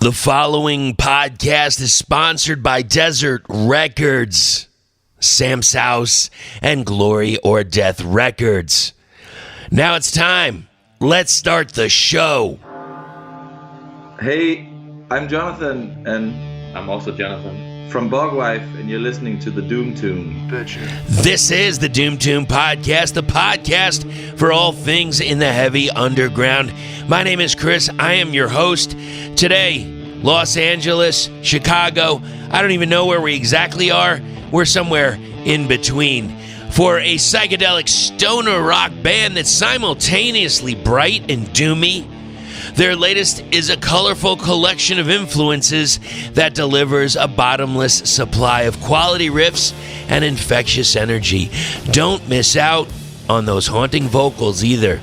The following podcast is sponsored by Desert Records, Sam's House, and Glory or Death Records. Now it's time. Let's start the show. Hey, I'm Jonathan, and I'm also Jonathan from Bogwife, and you're listening to the Doom Tomb. This is the Doom Tomb Podcast, the podcast for all things in the heavy underground. My name is Chris. I am your host. Today, Los Angeles, Chicago. I don't even know where we exactly are. We're somewhere in between. For a psychedelic stoner rock band that's simultaneously bright and doomy. Their latest is a colorful collection of influences that delivers a bottomless supply of quality riffs and infectious energy. Don't miss out on those haunting vocals either.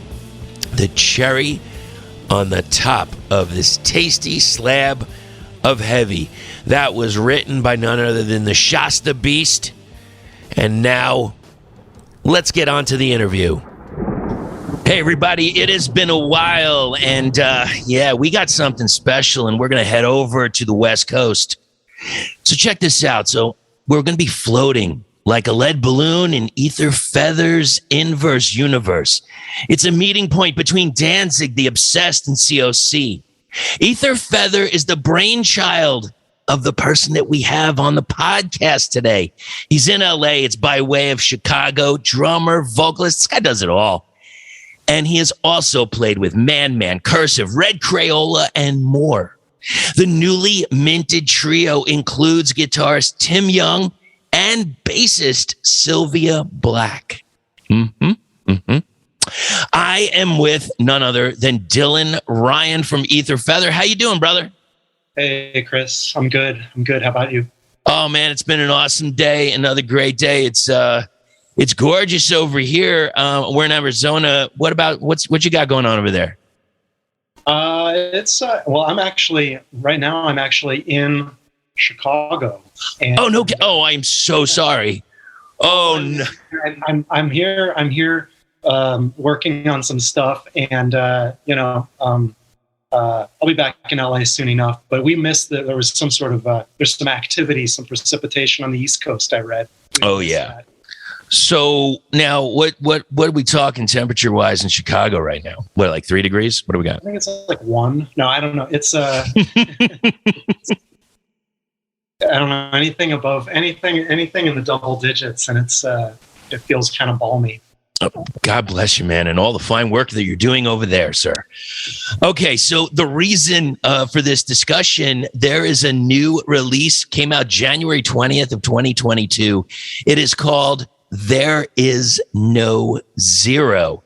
The cherry on the top of this tasty slab of heavy. That was written by none other than the Shasta Beast. And now, let's get on to the interview. Hey everybody, it has been a while, and we got something special, and we're going to head over to the West Coast. So check this out. So we're going to be floating like a lead balloon in Ether Feather's inverse universe. It's a meeting point between Danzig, the Obsessed, and COC. Ether Feather is the brainchild of the person that we have on the podcast today. He's in LA. It's by way of Chicago. Drummer, vocalist. This guy does it all. And he has also played with Man, Cursive, Red Crayola, and more. The newly minted trio includes guitarist Tim Young and bassist Sylvia Black. I am with none other than Dylan Ryan from Ether Feather. How you doing, brother? Hey, Chris. I'm good. How about you? Oh, man, it's been an awesome day. Another great day. It's gorgeous over here. We're in Arizona. What you got going on over there? I'm actually in Chicago. And, I'm so sorry. Oh no. I'm here working on some stuff, and I'll be back in LA soon enough. But we missed that there was some sort of there's some activity, some precipitation on the East Coast. I read. That. So now, what are we talking temperature wise in Chicago right now? What, like 3 degrees? What do we got? I think it's like 1. No, I don't know. It's I don't know, anything above anything in the double digits, and it feels kind of balmy. Oh, God bless you, man, and all the fine work that you're doing over there, sir. Okay, so the reason for this discussion, there is a new release, came out January 20th of 2022. It is called There Is No Zero.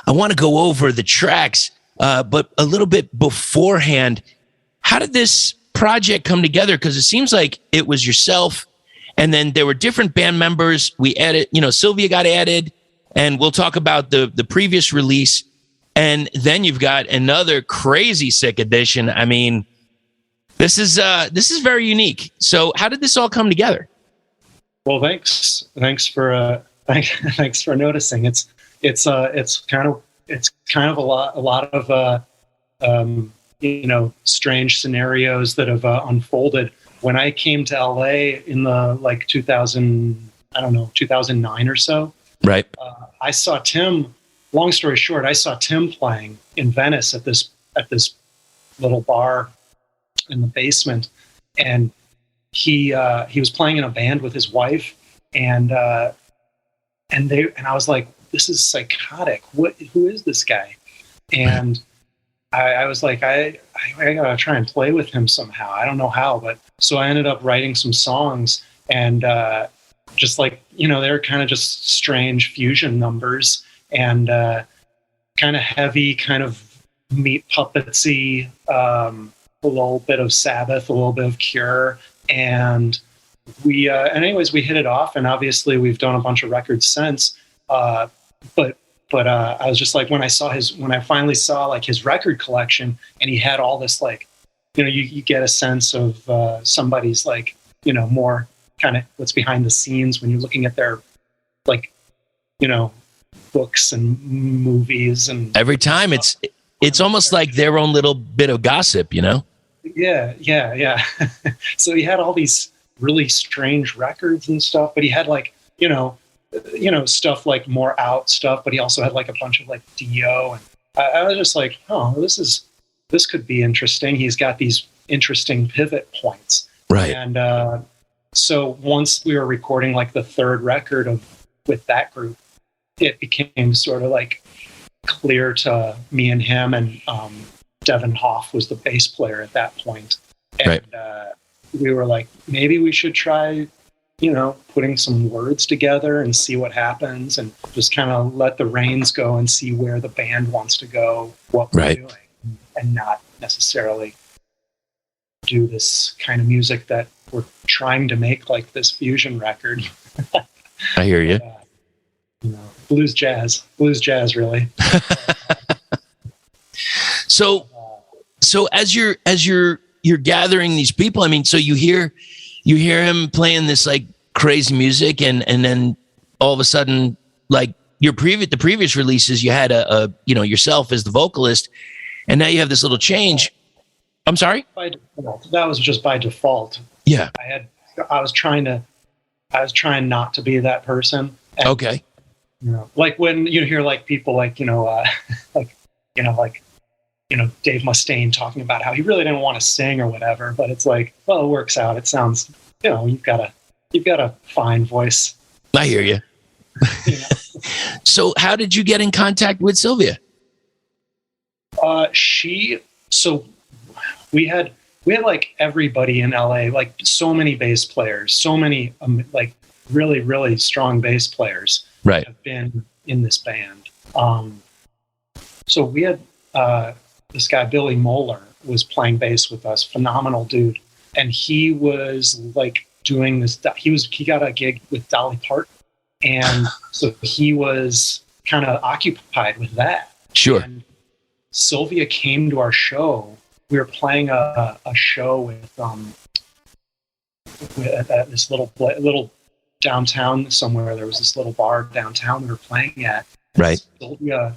I want to go over the tracks, but a little bit beforehand, how did this project come together? Because it seems like it was yourself, and then there were different band members. We added, Sylvia got added, and we'll talk about the previous release. And then you've got another crazy sick edition. I mean, this is very unique. So how did this all come together? Well, thanks for noticing. It's kind of a lot of strange scenarios that have unfolded. When I came to LA in the 2009 or so, right? I saw Tim. Long story short, I saw Tim playing in Venice at this little bar in the basement, and he was playing in a band with his wife, and I was like, this is psychotic. Who is this guy? And I was like, I gotta try and play with him somehow. I don't know how, but so I ended up writing some songs, and just they were kind of just strange fusion numbers, and kind of heavy, kind of meat puppetsy, a little bit of Sabbath, a little bit of Cure, and we hit it off, and obviously we've done a bunch of records since. But I was just like, when I finally saw his record collection, and he had all this you get a sense of somebody's more kind of what's behind the scenes when you're looking at their books and movies, and every time it's almost like their own little bit of gossip, Yeah. So he had all these really strange records and stuff, but he had like, stuff like more out stuff, but he also had like a bunch of like Dio. And I was just like, oh, this could be interesting. He's got these interesting pivot points. Right. And so once we were recording like the third record with that group, it became sort of like clear to me and him, and Devin Hoff was the bass player at that point. And we were like, maybe we should try, putting some words together and see what happens, and just kind of let the reins go and see where the band wants to go, what we're doing, and not necessarily do this kind of music that we're trying to make, like this fusion record. I hear you. Blues jazz, really. So as you're gathering these people, I mean, so you hear him playing this like crazy music, and then all of a sudden, like the previous releases, you had a yourself as the vocalist, and now you have this little change. I'm sorry? By default. That was just by default. Yeah. I was trying not to be that person. And, okay. Like when you hear like people like, Dave Mustaine talking about how he really didn't want to sing or whatever, but it's like, well, it works out. It sounds, you've got a fine voice. I hear you. So how did you get in contact with Sylvia? So we had like everybody in LA, like so many bass players, so many like really, really strong bass players have been in this band. So we had this guy, Billy Moeller, was playing bass with us, phenomenal dude. And he was like doing this, he got a gig with Dolly Parton. And so he was kind of occupied with that. Sure. And Sylvia came to our show. We were playing a show at this little downtown somewhere. There was this little bar downtown we were playing at. Right. Sylvia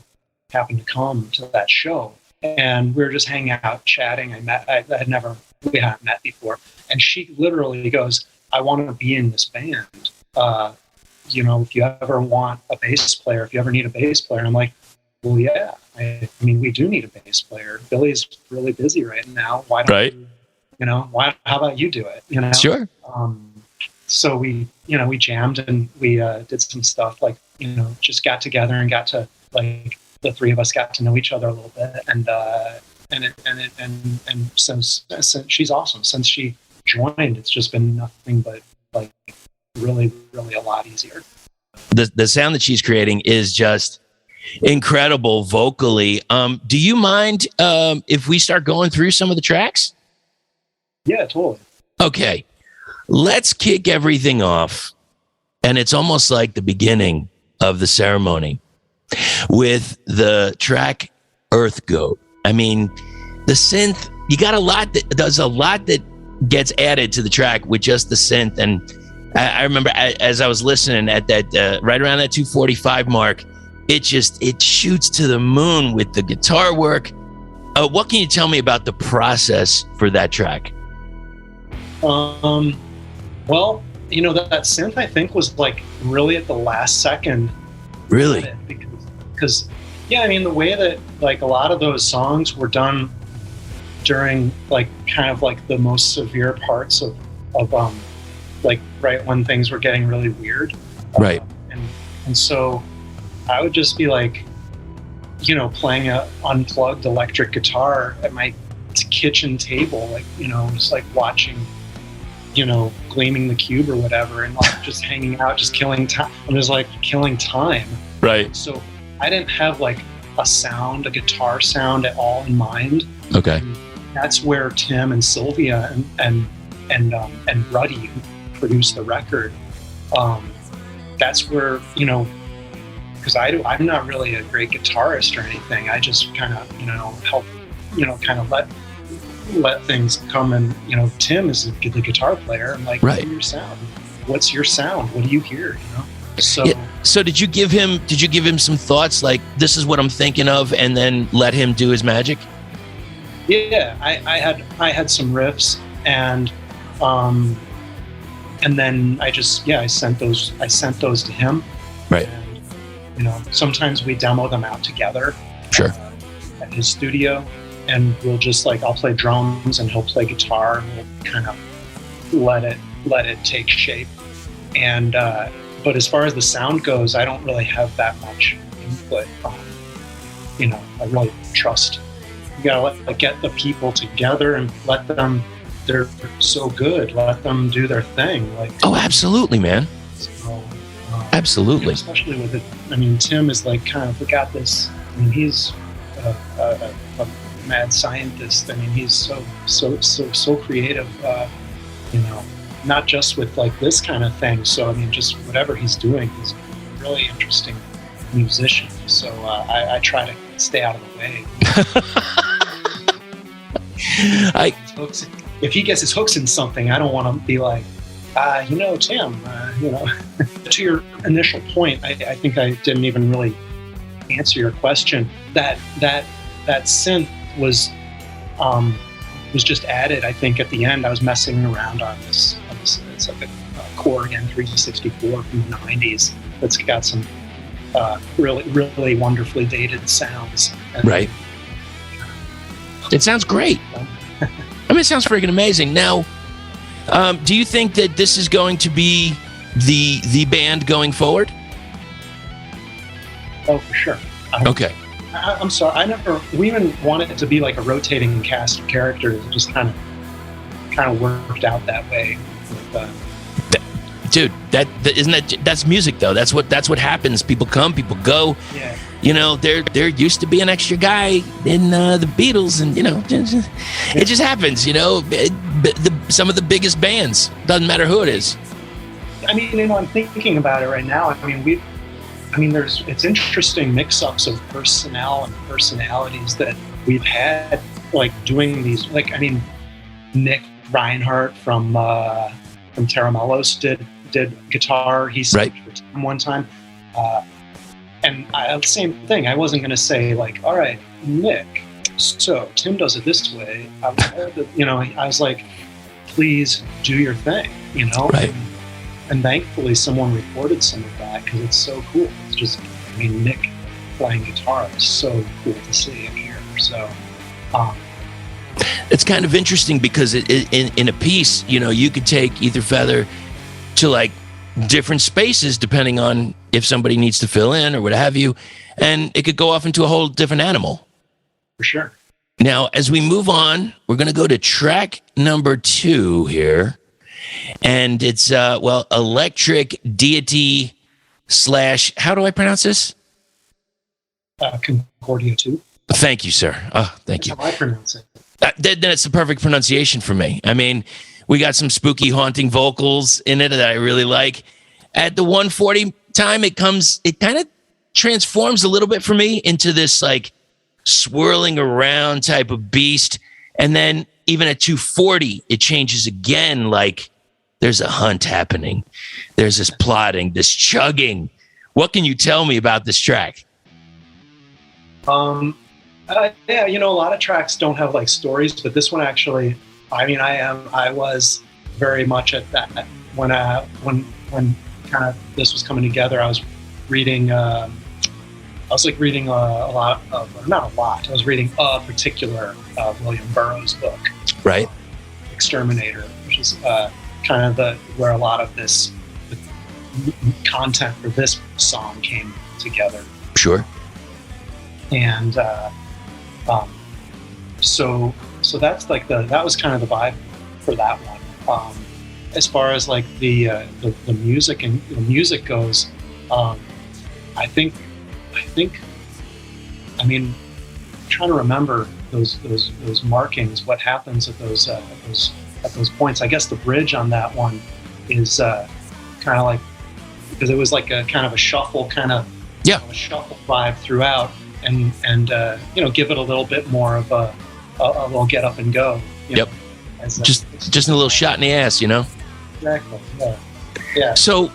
happened to come to that show, and we were just hanging out, chatting. We hadn't met before, and she literally goes, "I want to be in this band. If you ever want a bass player, if you ever need a bass player." And I'm like, well, yeah. I mean, we do need a bass player. Billy's really busy right now. Why don't how about you do it? Sure. So we jammed, and we did some stuff, like, just got together and got to, like, the three of us got to know each other a little bit. And since she's awesome. Since she joined, it's just been nothing but like really, really a lot easier. The sound that she's creating is just incredible vocally. Do you mind if we start going through some of the tracks? Yeah, totally. Okay, let's kick everything off, and it's almost like the beginning of the ceremony with the track Earth Goat. I mean, the synth, you got a lot that gets added to the track with just the synth. And I remember as I was listening at that right around that 2:45 mark, it shoots to the moon with the guitar work. What can you tell me about the process for that track? Well, that synth, I think, was like really at the last second. Really? Because I mean, the way that like a lot of those songs were done during like kind of like the most severe parts of like right when things were getting really weird. Right. And so I would just be like, playing a unplugged electric guitar at my kitchen table, like, just like watching, Gleaming the Cube or whatever, and like just hanging out, just killing time. I'm just like killing time. Right. So I didn't have like a guitar sound at all in mind. Okay. And that's where Tim and Sylvia and Ruddy, who produced the record, that's where, because I'm not really a great guitarist or anything. I just kind of, help, kind of let things come. And, Tim is the guitar player. I'm like, right. What's your sound? What do you hear? So, yeah. So did you give him some thoughts like, this is what I'm thinking of, and then let him do his magic? Yeah, I had some riffs, and then I sent those to him. Right. And, sometimes we demo them out together. Sure. At his studio, and we'll just I'll play drums and he'll play guitar, and we'll kind of let it take shape. And but as far as the sound goes, I don't really have that much input. I really trust. You gotta get the people together and let them. They're so good. Let them do their thing. Oh, absolutely, man. So, absolutely. Especially with it. I mean, Tim is kind of got this. I mean, he's a mad scientist. I mean, he's so creative. Not just with this kind of thing. So I mean, just whatever he's doing, he's a really interesting musician. So I try to stay out of the way. If he gets his hooks in something, I don't want to be like, Tim, To your initial point, I think I didn't even really answer your question. That synth was just added, I think, at the end. I was messing around on this. It's like a Korg N364 from the 90s that's got some really, really wonderfully dated sounds. Right. It sounds great. I mean, it sounds freaking amazing. Now, do you think that this is going to be the band going forward? Oh, for sure. Okay. I'm sorry. We even wanted it to be like a rotating cast of characters. It just kind of worked out that way. Dude, that's music though. That's what happens. People come, people go. Yeah. There used to be an extra guy in the Beatles, and it just happens. Some of the biggest bands, doesn't matter who it is. I mean, I'm thinking about it right now. It's interesting mix-ups of personnel and personalities that we've had, doing these. Nick Reinhardt from Taramellos did guitar. He sang for Tim one time. And the same thing. I wasn't going to say all right, Nick, so Tim does it this way. I was like, please do your thing, Right. And thankfully someone recorded some of that because it's so cool. It's just, Nick playing guitar is so cool to see and hear. So, it's kind of interesting because in a piece, you could take either feather to different spaces depending on if somebody needs to fill in or what have you, and it could go off into a whole different animal. For sure. Now, as we move on, we're going to go to track number 2 here, and it's Electric Deity / how do I pronounce this? Concordia 2. Thank you, sir. Oh, thank you. That's how I pronounce it. Then it's the perfect pronunciation for me. I mean, we got some spooky, haunting vocals in it that I really like. At the 140 time, it kind of transforms a little bit for me into this swirling around type of beast. And then even at 240, it changes again. There's a hunt happening. There's this plotting, this chugging. What can you tell me about this track? Yeah, a lot of tracks don't have stories, but this one actually, I was very much at that when kind of this was coming together. I was reading, a lot of, not a lot. I was reading a particular William Burroughs book, right? Exterminator, which is kind of where a lot of the content for this song came together. Sure. And so that's that was kind of the vibe for that one. As far as the music and the music goes, I think I'm trying to remember those markings. What happens at those points? I guess the bridge on that one is kind of because it was a kind of a shuffle, a shuffle vibe throughout. And give it a little bit more of a little get up and go. Yep. Just a little shot in the ass, Exactly. Yeah. So,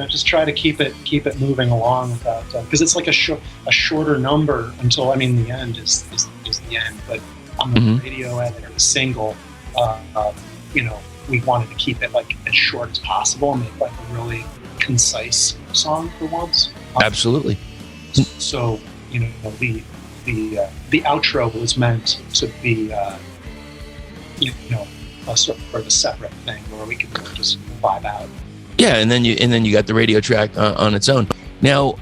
just try to keep it moving along without because it's a shorter number until the end is the end. But on the radio edit or the single, we wanted to keep it like as short as possible and make like a really concise song for once. Absolutely. So the outro was meant to be a sort of a separate thing where we could just vibe out. Yeah, and then you got the radio track on its own. Now,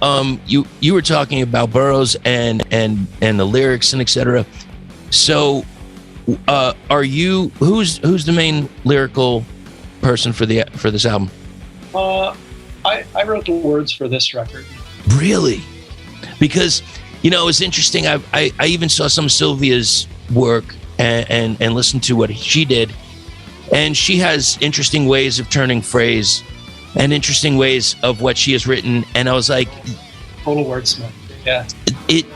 you were talking about Burroughs and the lyrics and etc. So, are you who's the main lyrical person for this album? I wrote the words for this record. Really? Because it's interesting. I even saw some of Sylvia's work and listened to what she did, and she has interesting ways of turning phrase and interesting ways of what she has written. And I was like, total wordsmith. Yeah.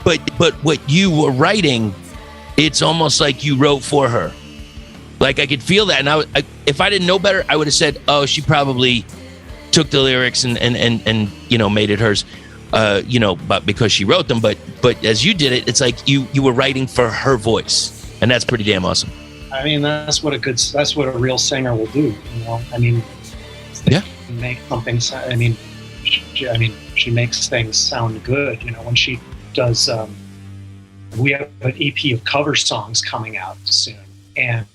But what you were writing, it's almost like you wrote for her. Like I could feel that, and if I didn't know better, I would have said, "Oh, she probably took the lyrics and made it hers." But because she wrote them. But as you did it, it's like you were writing for her voice, and that's pretty damn awesome. I mean, that's what a real singer will do. I mean, yeah. Make something. She makes things sound good. When she does. We have an EP of cover songs coming out soon, and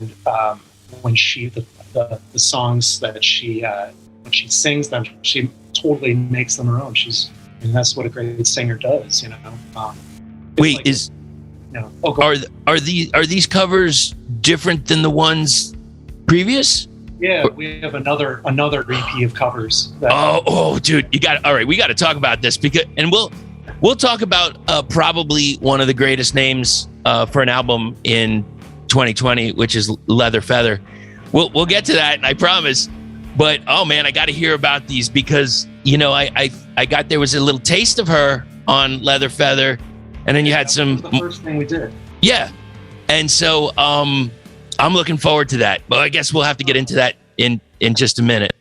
when the songs that when she sings them, she totally makes them her own. And that's what a great singer does, Wait, like, are these covers different than the ones previous? Yeah, we have another EP of covers. Dude, we got to talk about this and we'll talk about probably one of the greatest names for an album in 2020, which is Leather Feather. We'll get to that, and I promise. But oh man, I got to hear about these because there was a little taste of her on Leather Feather, and then you had some. That was the first thing we did. Yeah, and so I'm looking forward to that. But I guess we'll have to get into that in just a minute.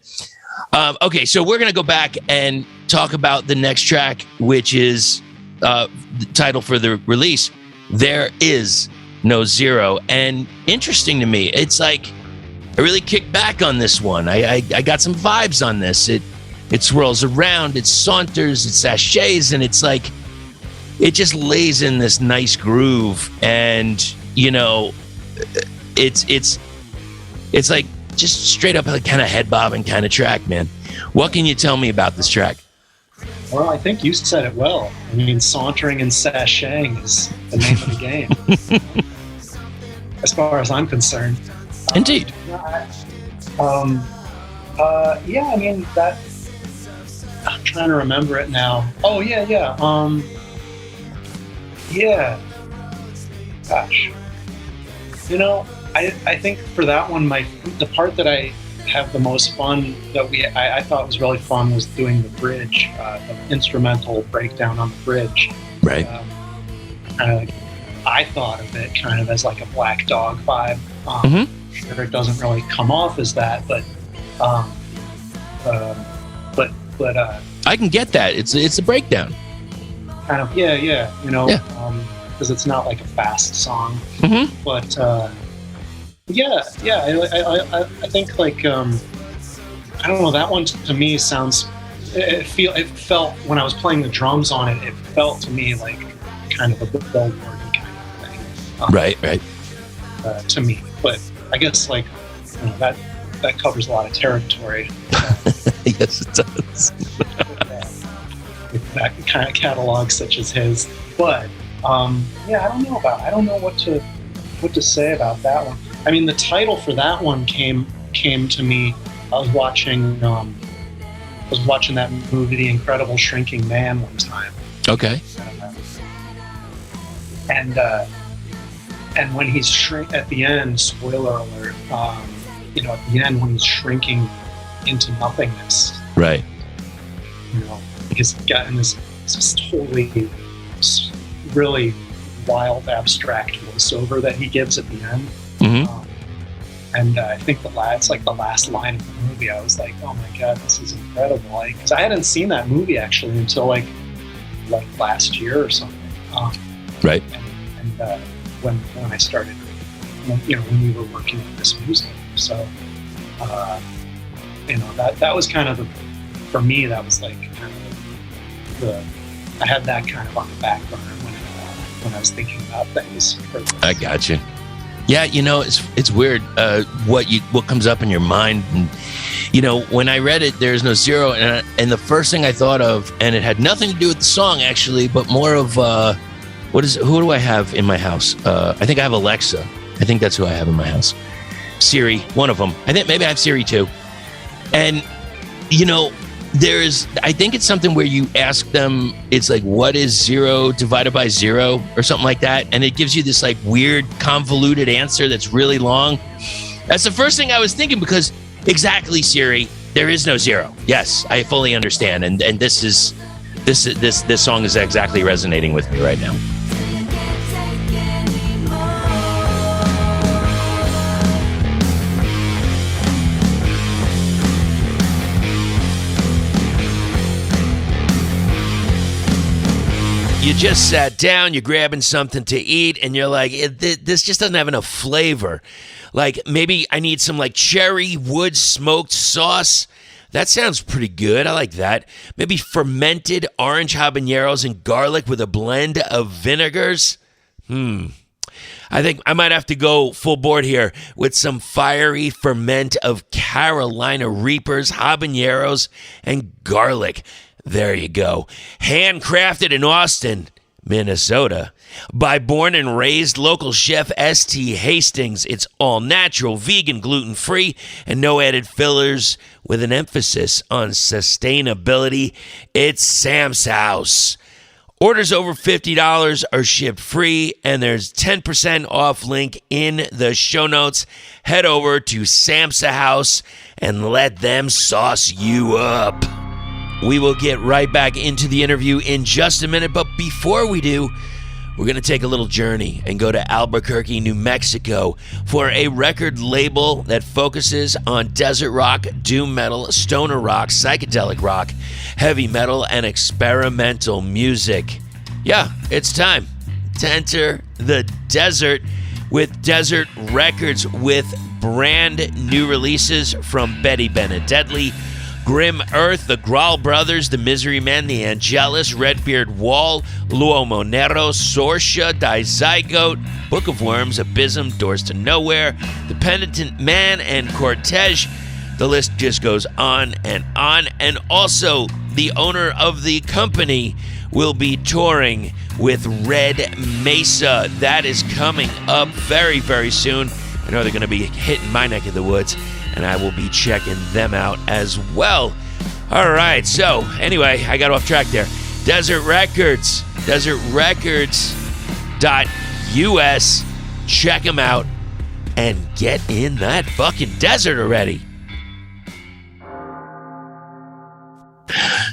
Okay, so we're gonna go back and talk about the next track, which is the title for the release. There is no zero, and interesting to me, it's like I really kicked back on this one. I got some vibes on this. It swirls around, it saunters, it sachets, and it's like it just lays in this nice groove, and it's like just straight up like kind of head bobbing kind of track, man. What can you tell me about this track? Well, I think you said it well. I mean, sauntering and sashaying is the name of the game, as far as I'm concerned. Indeed. I mean, that. I'm trying to remember it now. Oh, yeah. Gosh. I think for that one, the part that I have the most fun that I thought was really fun was doing the bridge, the instrumental breakdown on the bridge. Right. I thought of it kind of as like a Black Dog vibe. Sure, it doesn't really come off as that, but I can get that. It's a breakdown. Kind of, yeah. Because it's not like a fast song, but I think like I don't know, that one to me sounds. It felt when I was playing the drums on it. It felt to me like kind of a billboard kind of thing. Right. To me, but I guess like that covers a lot of territory. Yes, it does. With that kind of catalog such as his, but I don't know what to say about that one. I mean, the title for that one came to me. I was watching that movie, The Incredible Shrinking Man, one time. Okay. And when he's at the end, spoiler alert, at the end when he's shrinking into nothingness. Right. He's gotten this totally, really wild, abstract voiceover that he gives at the end. And I think it's like the last line of the movie. I was like, oh my God, this is incredible. Because I hadn't seen that movie actually until like last year or something. Right. And when I started when we were working on this music. So, that was kind of for me, that was like kind of I had that kind of on the back burner when I was thinking about things. I got you. Yeah, it's weird what comes up in your mind. And, when I read it, there's no zero, and the first thing I thought of, and it had nothing to do with the song actually, but more of who do I have in my house? I think I have Alexa. I think that's who I have in my house. Siri, one of them. I think maybe I have Siri too. And I think it's something where you ask them, it's like, what is 0 divided by 0 or something like that, and it gives you this like weird convoluted answer that's really long. That's the first thing I was thinking, because exactly, Siri, there is no 0. Yes, I fully understand, and this song is exactly resonating with me right now. You just sat down, you're grabbing something to eat, and you're like, this just doesn't have enough flavor. Like, maybe I need some like cherry wood smoked sauce. That sounds pretty good. I like that. Maybe fermented orange habaneros and garlic with a blend of vinegars. I think I might have to go full board here with some fiery ferment of Carolina Reapers, habaneros, and garlic. There you go. Handcrafted in Austin, Minnesota, by born and raised local chef S.T. Hastings. It's all natural, vegan, gluten-free, and no added fillers, with an emphasis on sustainability. It's Sam's House. Orders over $50 are shipped free, and there's 10% off link in the show notes. Head over to Sam's House and let them sauce you up. We will get right back into the interview in just a minute, but before we do, we're going to take a little journey and go to Albuquerque, New Mexico for a record label that focuses on desert rock, doom metal, stoner rock, psychedelic rock, heavy metal, and experimental music. Yeah, it's time to enter the desert with Desert Records, with brand new releases from Betty Benedetti, Grim Earth, the Grawl Brothers, the Misery Men, the Angelus, Redbeard Wall, Luo Monero, Sorsha, Dizygote, Book of Worms, Abysm, Doors to Nowhere, The Penitent Man, and Cortege. The list just goes on. And also, the owner of the company will be touring with Red Mesa. That is coming up very, very soon. I know they're going to be hitting my neck of the woods, and I will be checking them out as well. All right, so anyway, I got off track there. Desert Records, desertrecords.us. Check them out and get in that fucking desert already.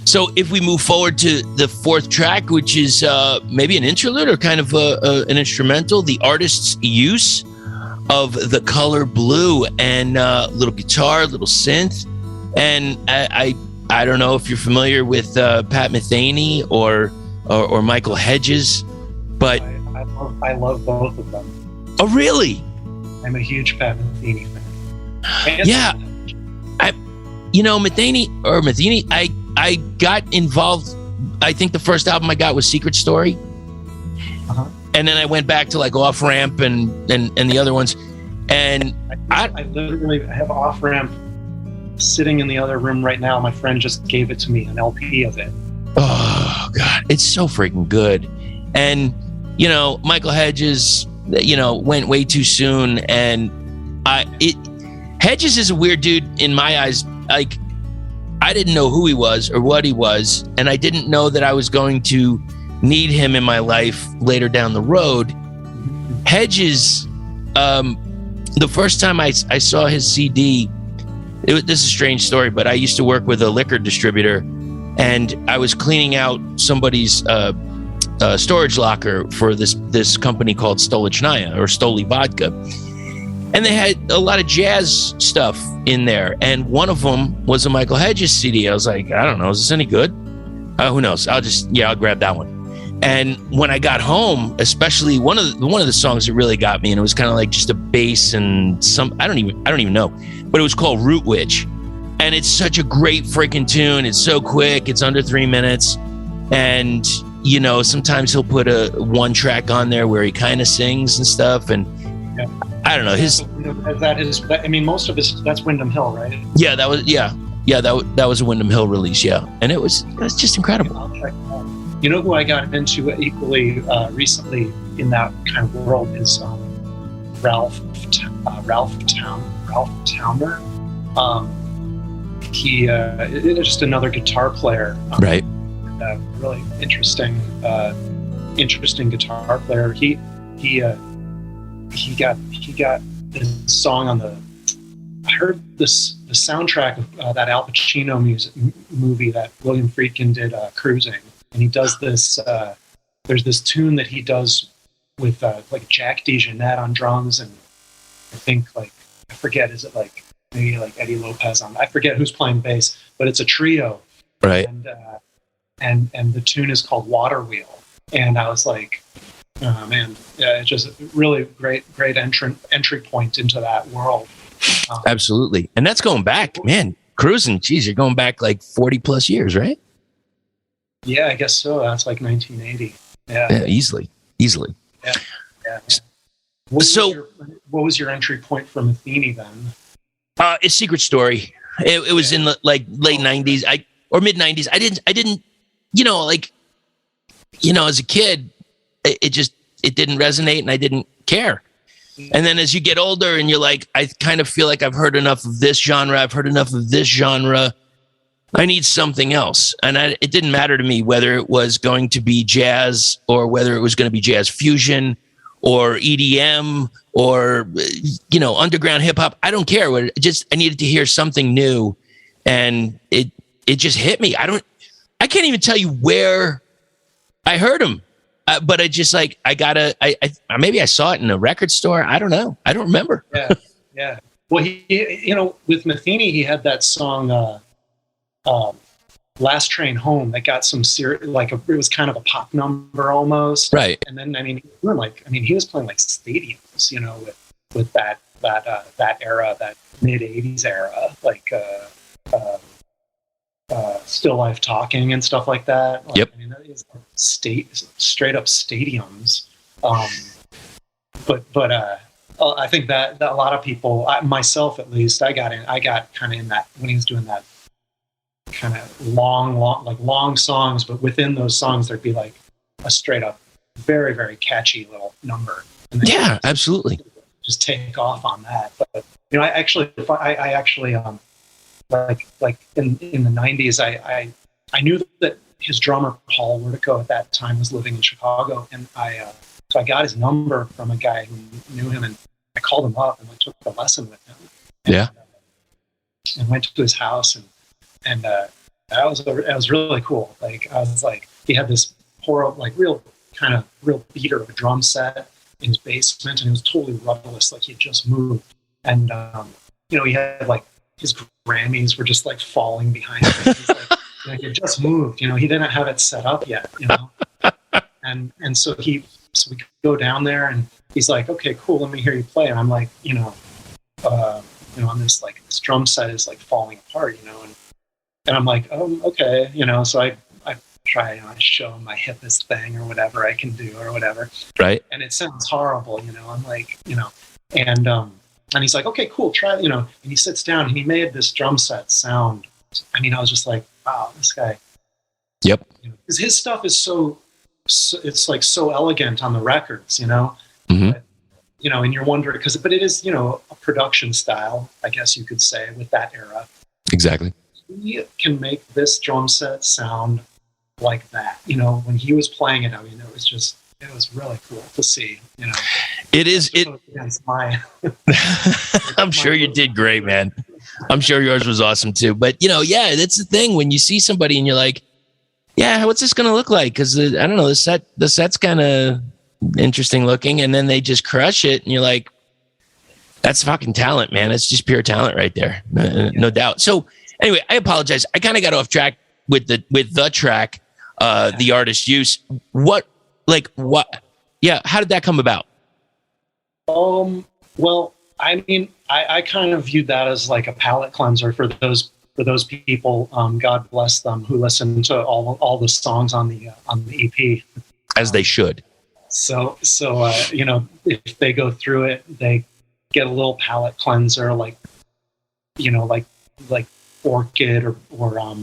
So if we move forward to the fourth track, which is maybe an interlude or kind of an instrumental, The Artist's Use of the Color Blue, and little guitar, little synth. And I don't know if you're familiar with Pat Metheny or Michael Hedges, but I love both of them. Oh, really? I'm a huge Pat Metheny fan. Yeah, Metheny, I got involved. I think the first album I got was Secret Story. Uh-huh. And then I went back to like Off Ramp and the other ones. And I literally have Off Ramp sitting in the other room right now. My friend just gave it to me, an LP of it. Oh God, it's so freaking good. And Michael Hedges, went way too soon. And Hedges is a weird dude in my eyes. Like, I didn't know who he was or what he was, and I didn't know that I was going to need him in my life later down the road. Hedges, the first time I saw his CD, this is a strange story, but I used to work with a liquor distributor, and I was cleaning out somebody's storage locker for this company called Stolichnaya or Stoli Vodka. And they had a lot of jazz stuff in there. And one of them was a Michael Hedges CD. I was like, I don't know, is this any good? Who knows? I'll grab that one. And when I got home, especially one of the songs that really got me, and it was kind of like just a bass and some I don't even know, but it was called Root Witch, and it's such a great freaking tune. It's so quick. It's under 3 minutes, and you know, sometimes he'll put a one track on there where he kind of sings and stuff, and I don't know most of his that's Windham Hill, right? Yeah, that was a Windham Hill release, and it was just incredible. I'll check it out. You know who I got into equally recently in that kind of world is Ralph Towner. He is just another guitar player, right? Really interesting guitar player. He got this song on the. I heard the soundtrack of that Al Pacino movie that William Friedkin did, Cruising. And he does this, there's this tune that he does with like Jack DeJohnette on drums, and I think I forget, is it maybe Eddie Lopez on, I forget who's playing bass, but it's a trio. Right. And the tune is called Water Wheel. And I was like, oh man, yeah, it's just a really great entry point into that world. Absolutely. And that's going back, man, Cruising, geez, you're going back like 40 plus years, right? Yeah, I guess so. That's like 1980. Yeah, easily. Yeah. What was your entry point for Matheny then? It's Secret Story. It was in the late 90s, or mid 90s. I didn't, as a kid, it didn't resonate, and I didn't care. And then as you get older, and you're like, I kind of feel like I've heard enough of this genre. I've heard enough of this genre. I need something else. And it didn't matter to me whether it was going to be jazz or whether it was going to be jazz fusion or EDM or, underground hip hop. I don't care. I needed to hear something new. And it just hit me. I can't even tell you where I heard him. But maybe I saw it in a record store. I don't know. I don't remember. Yeah. Well, he with Matheny, he had that song, Last Train Home, that got some it was kind of a pop number almost. Right. And then, he was playing like stadiums, with that era, that mid 80s era, Still Life Talking and stuff like that. Yep. That is straight up stadiums. But I think that a lot of people, myself at least, I got kind of in that when he was doing that kind of long songs, but within those songs there'd be like a straight up very, very catchy little number. Yeah, absolutely. Just take off on that. But I actually like in the 90s, I knew that his drummer Paul Wertico at that time was living in Chicago, and so I got his number from a guy who knew him, and I called him up and took a lesson with him. And went to his house, and that was really cool. He had this real beater of a drum set in his basement, and it was totally rudderless, like he had just moved. And he had his Grammys were just falling behind him. He's he had just moved. He didn't have it set up yet. And so we go down there, and he's like, "Okay, cool, let me hear you play." And I'm like, on this this drum set is falling apart, and I'm like, "Oh, okay," So I try, I show him my hippest thing or whatever I can do or whatever. Right. And it sounds horrible, I'm like, and he's like, "Okay, cool, try it," and he sits down and he made this drum set sound. I was just like, wow, this guy. Yep. Because his stuff is so it's so elegant on the records, Mm-hmm. But, and you're wondering but it is, a production style, I guess you could say, with that era. Exactly. He can make this drum set sound like that. When he was playing it, it was really cool to see. It is. Against my. I'm sure you did great, man. I'm sure yours was awesome too. But that's the thing when you see somebody and you're like, yeah, what's this going to look like? Because I don't know, the set's kind of interesting looking, and then they just crush it, and you're like, that's fucking talent, man. It's just pure talent right there, no doubt. So anyway, I apologize. I kind of got off track with the track. the artist use. Yeah, how did that come about? Well, I mean, I kind of viewed that as like a palate cleanser for those people. God bless them, who listen to all the songs on the EP, As they should. So if they go through it, they get a little palate cleanser, like Orchid or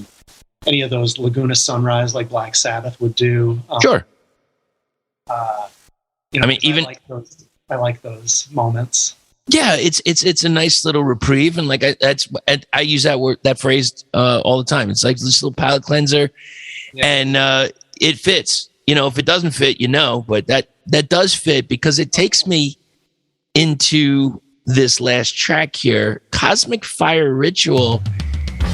any of those Laguna Sunrise, like Black Sabbath would do. Sure. I like those moments. Yeah, it's a nice little reprieve, and I use that phrase all the time. It's like this little palate cleanser, and it fits. If it doesn't fit, but that does fit because it takes me into this last track here, Cosmic Fire Ritual.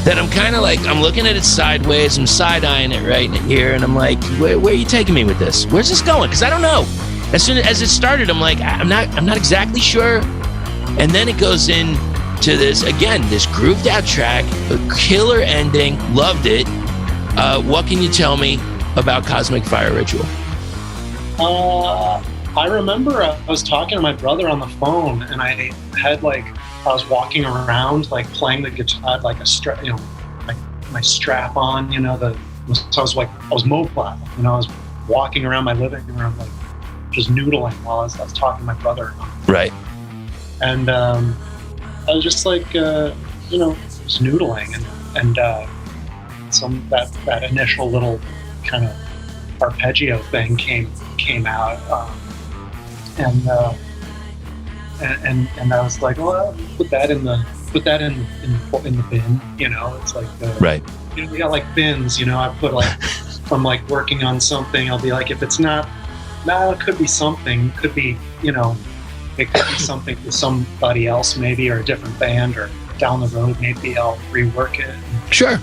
That I'm kind of like, I'm looking at it sideways, I'm side-eyeing it right here, and I'm like, where are you taking me with this? Where's this going? Because I don't know. As soon as it started, I'm like, I'm not exactly sure. And then it goes into this grooved out track, a killer ending, loved it. What can you tell me about Cosmic Fire Ritual? I remember I was talking to my brother on the phone, and I was walking around playing the guitar, like a strap, my strap on, so I was mobile, I was walking around my living room, just noodling while I was talking to my brother. Right. And I was just just noodling, and that initial little kind of arpeggio thing came out, and I was like, well, put that in the bin, it's like right. We got bins, I put if I'm working on something, I'll be like, if it's not, it could be something, could be, it could be something for somebody else maybe, or a different band, or down the road maybe I'll rework it. Sure.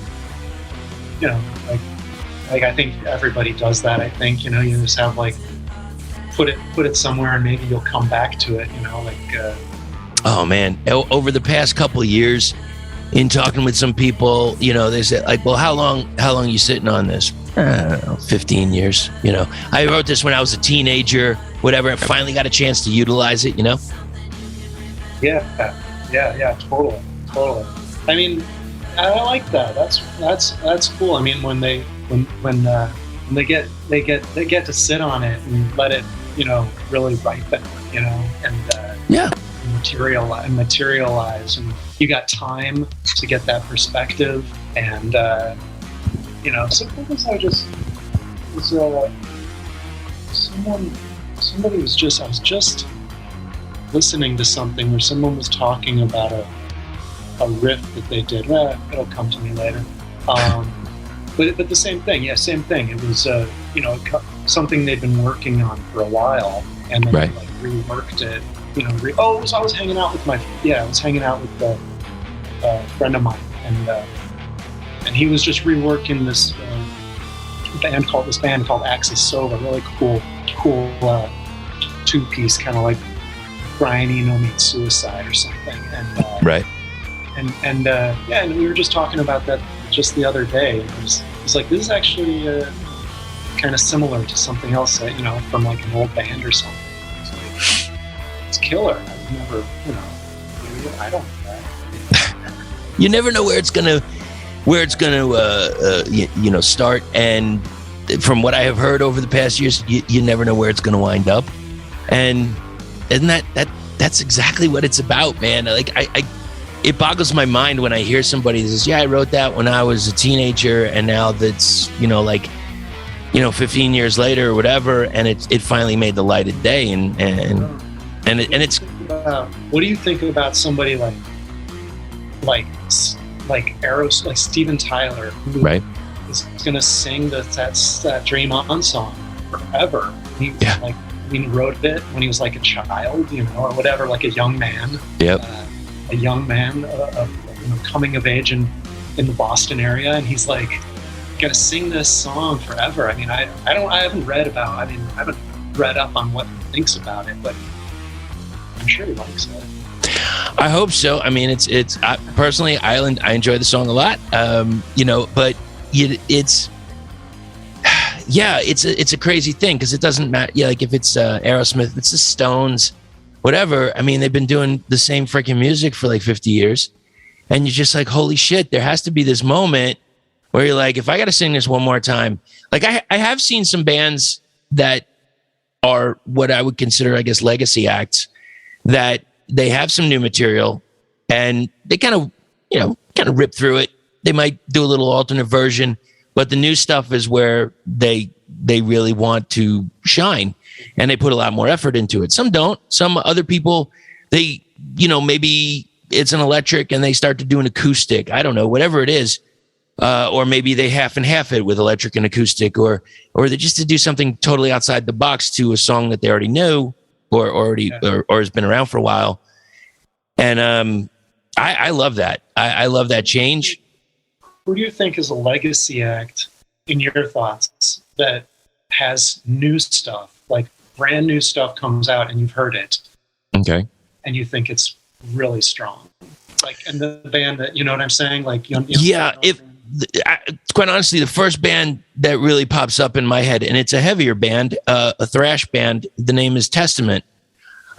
I think everybody does that. I think, you just have put it somewhere, and maybe you'll come back to it, oh man, over the past couple of years, in talking with some people, they said well, how long are you sitting on this? I don't know, 15 years. I wrote this when I was a teenager, whatever. I finally got a chance to utilize it. Yeah, totally. I mean, I like that. That's cool. I mean, when they get to sit on it and let it, really ripen, and materialize, and you got time to get that perspective, and sometimes I was just listening to something where someone was talking about a riff that they did. Well, it'll come to me later. But the same thing. Yeah, same thing. It was something they'd been working on for a while, and then right. Reworked it. I was hanging out with a friend of mine, and he was just reworking this band called Axis Sova, really cool 2-piece, kind of like Brian Eno meets Suicide or something, and right. And we were just talking about that just the other day. It was like, this is actually kind of similar to something else that, from an old band or something. It's killer. I've never, I don't know that. You never know where it's gonna start, and from what I have heard over the past years, you never know where it's gonna wind up, and isn't that's exactly what it's about, man. It boggles my mind when I hear somebody that says, yeah, I wrote that when I was a teenager, and now that's 15 years later or whatever, and it finally made the light of day, and it's. What do you think about somebody like Aeros, like Steven Tyler, who right. is going to sing that Dream On song forever? He wrote it when he was like a child, or whatever, like a young man. Yep. A young man coming of age in the Boston area, and he's like gonna sing this song forever. I mean, I haven't read up on what he thinks about it, but I'm sure he likes it. I hope so. I mean, it's personally, I enjoy the song a lot. But it's yeah, it's a crazy thing because it doesn't matter. Yeah, like if it's Aerosmith, it's the Stones, whatever. I mean, they've been doing the same freaking music for like 50 years. And you're just like, holy shit, there has to be this moment where you're like, if I got to sing this one more time. Like I have seen some bands that are what I would consider, I guess, legacy acts, that they have some new material and they kind of rip through it. They might do a little alternate version, but the new stuff is where they really want to shine and they put a lot more effort into it. Some don't. Some other people, they, maybe it's an electric and they start to do an acoustic. I don't know, whatever it is. Or maybe they half and half it with electric and acoustic, or they just to do something totally outside the box to a song that they already know or has been around for a while. And I love that. I love that change. Who do you think is a legacy act, in your thoughts, that has new stuff, like brand new stuff comes out and you've heard it, okay, and you think it's really strong, like, and the band that, you know what I'm saying, like quite honestly, the first band that really pops up in my head, and it's a heavier band, a thrash band. The name is Testament.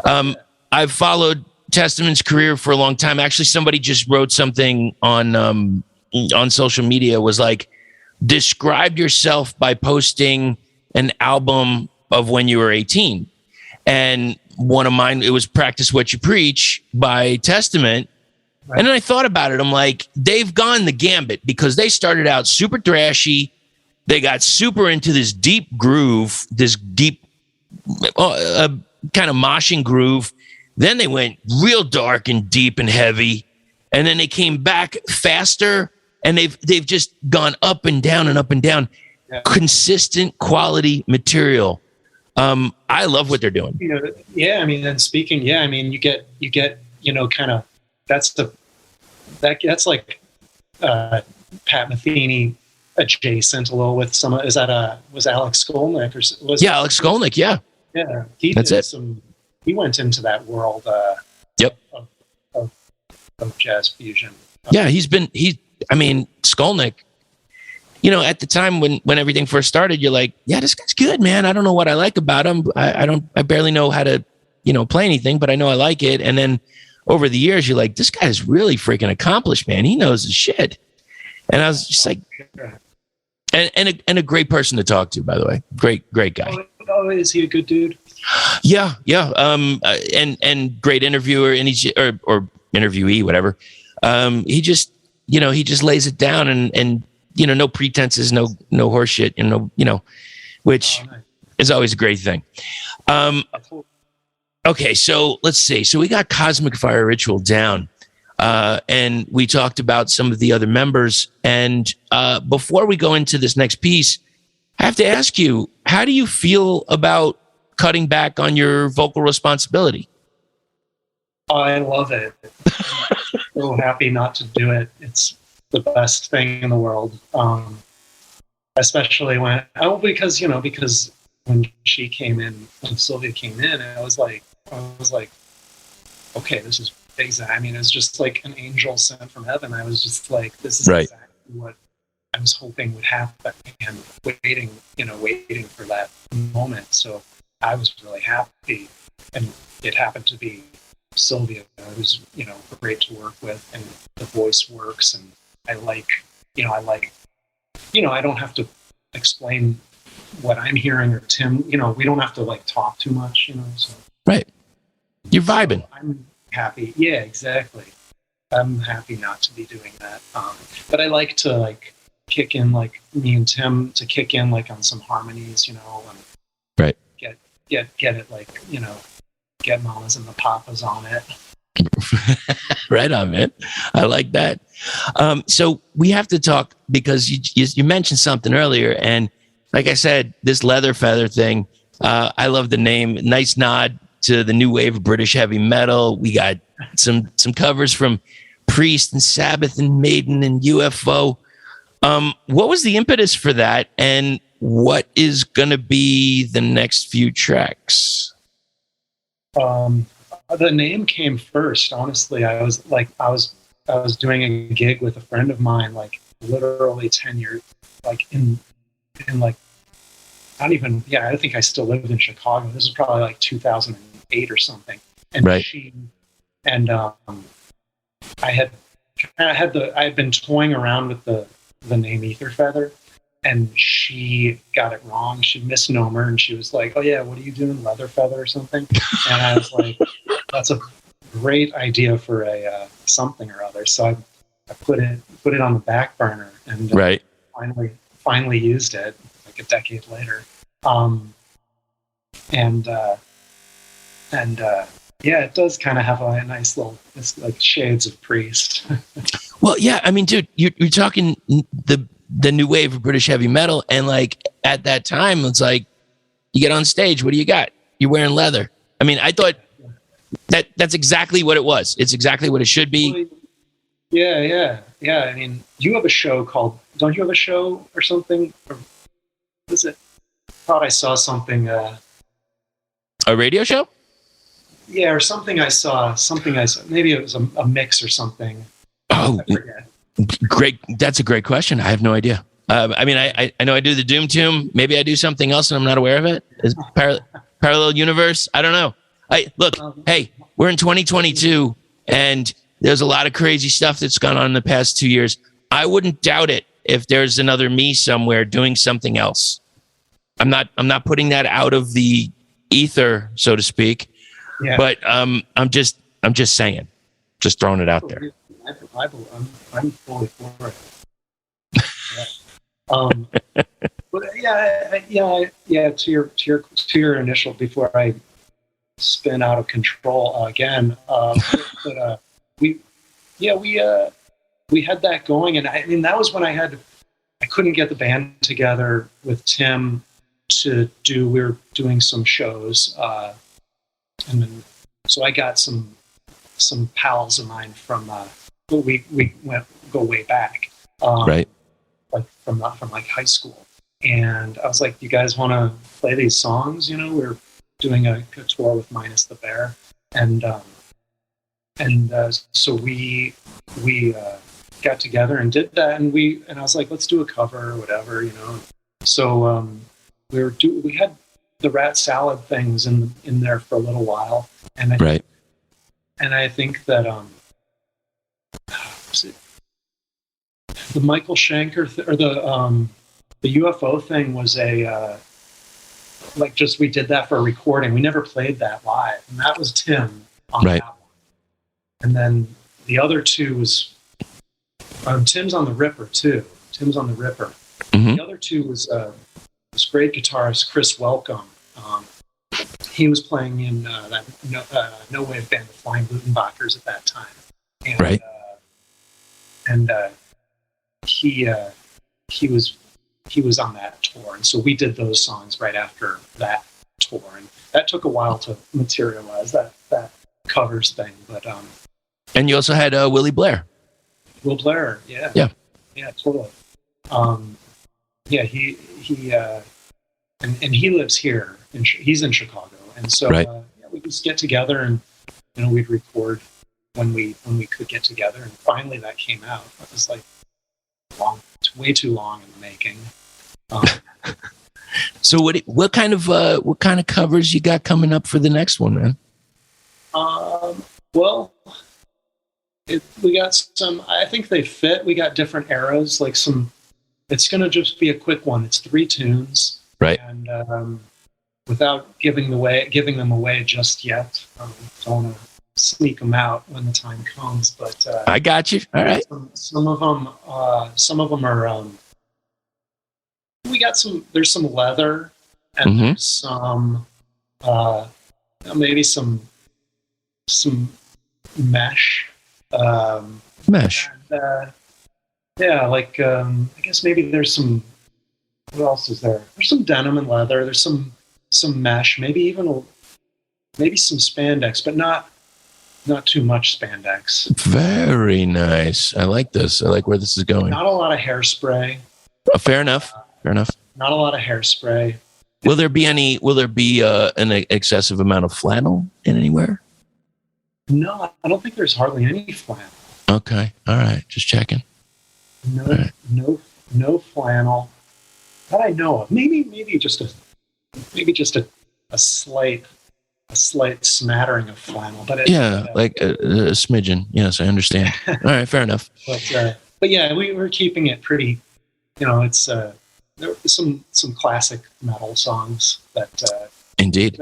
I've followed Testament's career for a long time. Actually, somebody just wrote something on social media, was like, describe yourself by posting an album of when you were 18. And one of mine, it was Practice What You Preach by Testament. Right. And then I thought about it. I'm like, they've gone the gambit because they started out super thrashy. They got super into this deep groove, this deep kind of moshing groove. Then they went real dark and deep and heavy. And then they came back faster, and they've just gone up and down and up and down. Yeah. Consistent quality material. I love what they're doing. Yeah. I mean, and speaking, yeah, I mean, you get, kind of, that's like Pat Metheny adjacent a little with some. Was Alex Skolnick or Alex Skolnick? Yeah, that's it. He went into that world. Yep. Of jazz fusion. Yeah, Skolnick. At the time when everything first started, you're like, yeah, this guy's good, man. I don't know what I like about him. I barely know how to, play anything, but I know I like it. And then over the years, you're like, this guy's really freaking accomplished, man. He knows his shit. And I was just like, and a great person to talk to, by the way. Great guy. Oh, is he a good dude? Yeah. And great interviewer, and he's or interviewee, whatever. He just lays it down and no pretenses, no horse shit, which is always a great thing. Okay, so let's see. So we got Cosmic Fire Ritual down, and we talked about some of the other members. And before we go into this next piece, I have to ask you, how do you feel about cutting back on your vocal responsibility? I love it. I'm so happy not to do it. It's the best thing in the world. Especially because when she came in, when Sylvia came in, I was like, okay, this is big. I mean, it's just like an angel sent from heaven. I was just like, this is right. Exactly what I was hoping would happen, and waiting for that moment. So I was really happy, and it happened to be Sylvia. It was, great to work with, and the voice works, and I don't have to explain what I'm hearing, or Tim, we don't have to talk too much, so. Right. You're vibing. So I'm happy. Yeah, exactly. I'm happy not to be doing that. But I like to kick in, me and Tim to kick in on some harmonies, and right. Get it get mamas and the papas on it. Right on, man. I like that. So we have to talk because you mentioned something earlier, and like I said, this leather feather thing, I love the name. Nice nod to the new wave of British heavy metal. We got some covers from Priest and Sabbath and Maiden and UFO. What was the impetus for that, and what is going to be the next few tracks? The name came first. Honestly, I was doing a gig with a friend of mine, literally 10 years, in I think I still lived in Chicago. This was probably like 2008 or something. And Right. I had been toying around with the name Ether Feather, and she got it wrong. She misnomer, and she was like, "Oh yeah, what are you doing, Leather Feather or something?" And I was like, "That's a great idea for a something or other." So I put it on the back burner, and Right. finally used it like a decade later. Yeah, it does kind of have a nice little, it's like shades of Priest. Well, yeah. I mean, dude, you're talking the new wave of British heavy metal, and like at that time, it's like you get on stage. What do you got? You're wearing leather. I mean, I thought that's exactly what it was. It's exactly what it should be. Yeah. I mean, you have a show called. Don't you have a show or something? Or is it? I thought I saw something. A radio show? Yeah, or something I saw. Maybe it was a mix or something. Oh, I forget. great. That's a great question. I have no idea. I mean, I know I do the Doom Tomb. Maybe I do something else and I'm not aware of it. Is parallel universe? I don't know. Look, hey, we're in 2022 and there's a lot of crazy stuff that's gone on in the past 2 years. I wouldn't doubt it if there's another me somewhere doing something else. I'm not putting that out of the ether, so to speak. Yeah. But I'm just saying, just throwing it out there. I'm fully for it. But yeah. To your initial, before I spin out of control again. But we had that going, and I mean that was when I couldn't get the band together with Tim to do. We were doing some shows. And then, so I got some pals of mine from we go way back, right? Like from like high school, and I was like, "You guys want to play these songs?" You know, we're doing a tour with Minus the Bear, and so we got together and did that, and I was like, "Let's do a cover or whatever," you know. So we had the Rat Salad things in there for a little while, and I think that the Michael Schenker or the UFO thing was we did that for a recording. We never played that live, and that was Tim on that one. And then the other two was Tim's on the Ripper too. Mm-hmm. The other two was this great guitarist Chris Welcome. He was playing in that No Wave band, the Flying Blutenbachers, at that time, and he was on that tour, and so we did those songs right after that tour, and that took a while to materialize, that covers thing. But and you also had Will Blair, yeah, totally. And he lives here, and he's in Chicago, and so we just get together, and we'd record when we could get together, and finally that came out. It was like way too long in the making. So what kind of covers you got coming up for the next one, man? Well, we got some. I think they fit. We got different eras, like some. It's going to just be a quick one. It's 3 tunes, right? And without giving them away just yet, don't want to sneak them out when the time comes. But I got you. All right. Some of them are. We got some. There's some leather, and there's some. Maybe some mesh. Mesh. And, I guess maybe there's some. What else is there? There's some denim and leather. There's some mesh. Maybe some spandex, but not too much spandex. Very nice. I like this. I like where this is going. Not a lot of hairspray. Fair enough. Not a lot of hairspray. Will there be an excessive amount of flannel in anywhere? No, I don't think there's hardly any flannel. Okay. All right. Just checking. No flannel that I know of. Maybe just maybe just a slight smattering of flannel, but like a smidgen. Yes, I understand. All right, fair enough. But yeah, we were keeping it pretty. It's there were some classic metal songs that indeed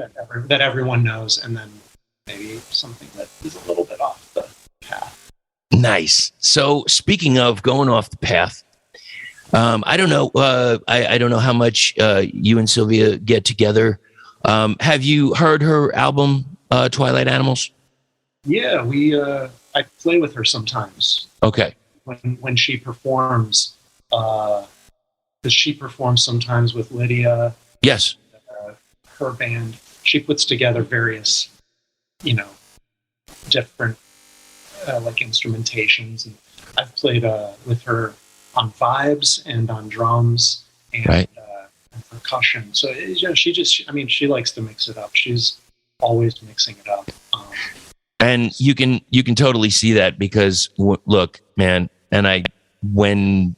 that everyone knows, and then maybe something that is a little bit off the path. Nice. So speaking of going off the path, I don't know. I don't know how much you and Sylvia get together. Have you heard her album, Twilight Animals? Yeah, I play with her sometimes. Okay. When she performs, because she performs sometimes with Lydia. Yes. Her band. She puts together various, different like instrumentations, and I've played with her on vibes and on drums and, right. And percussion. So she likes to mix it up. She's always mixing it up. And you can totally see that because look, man. And when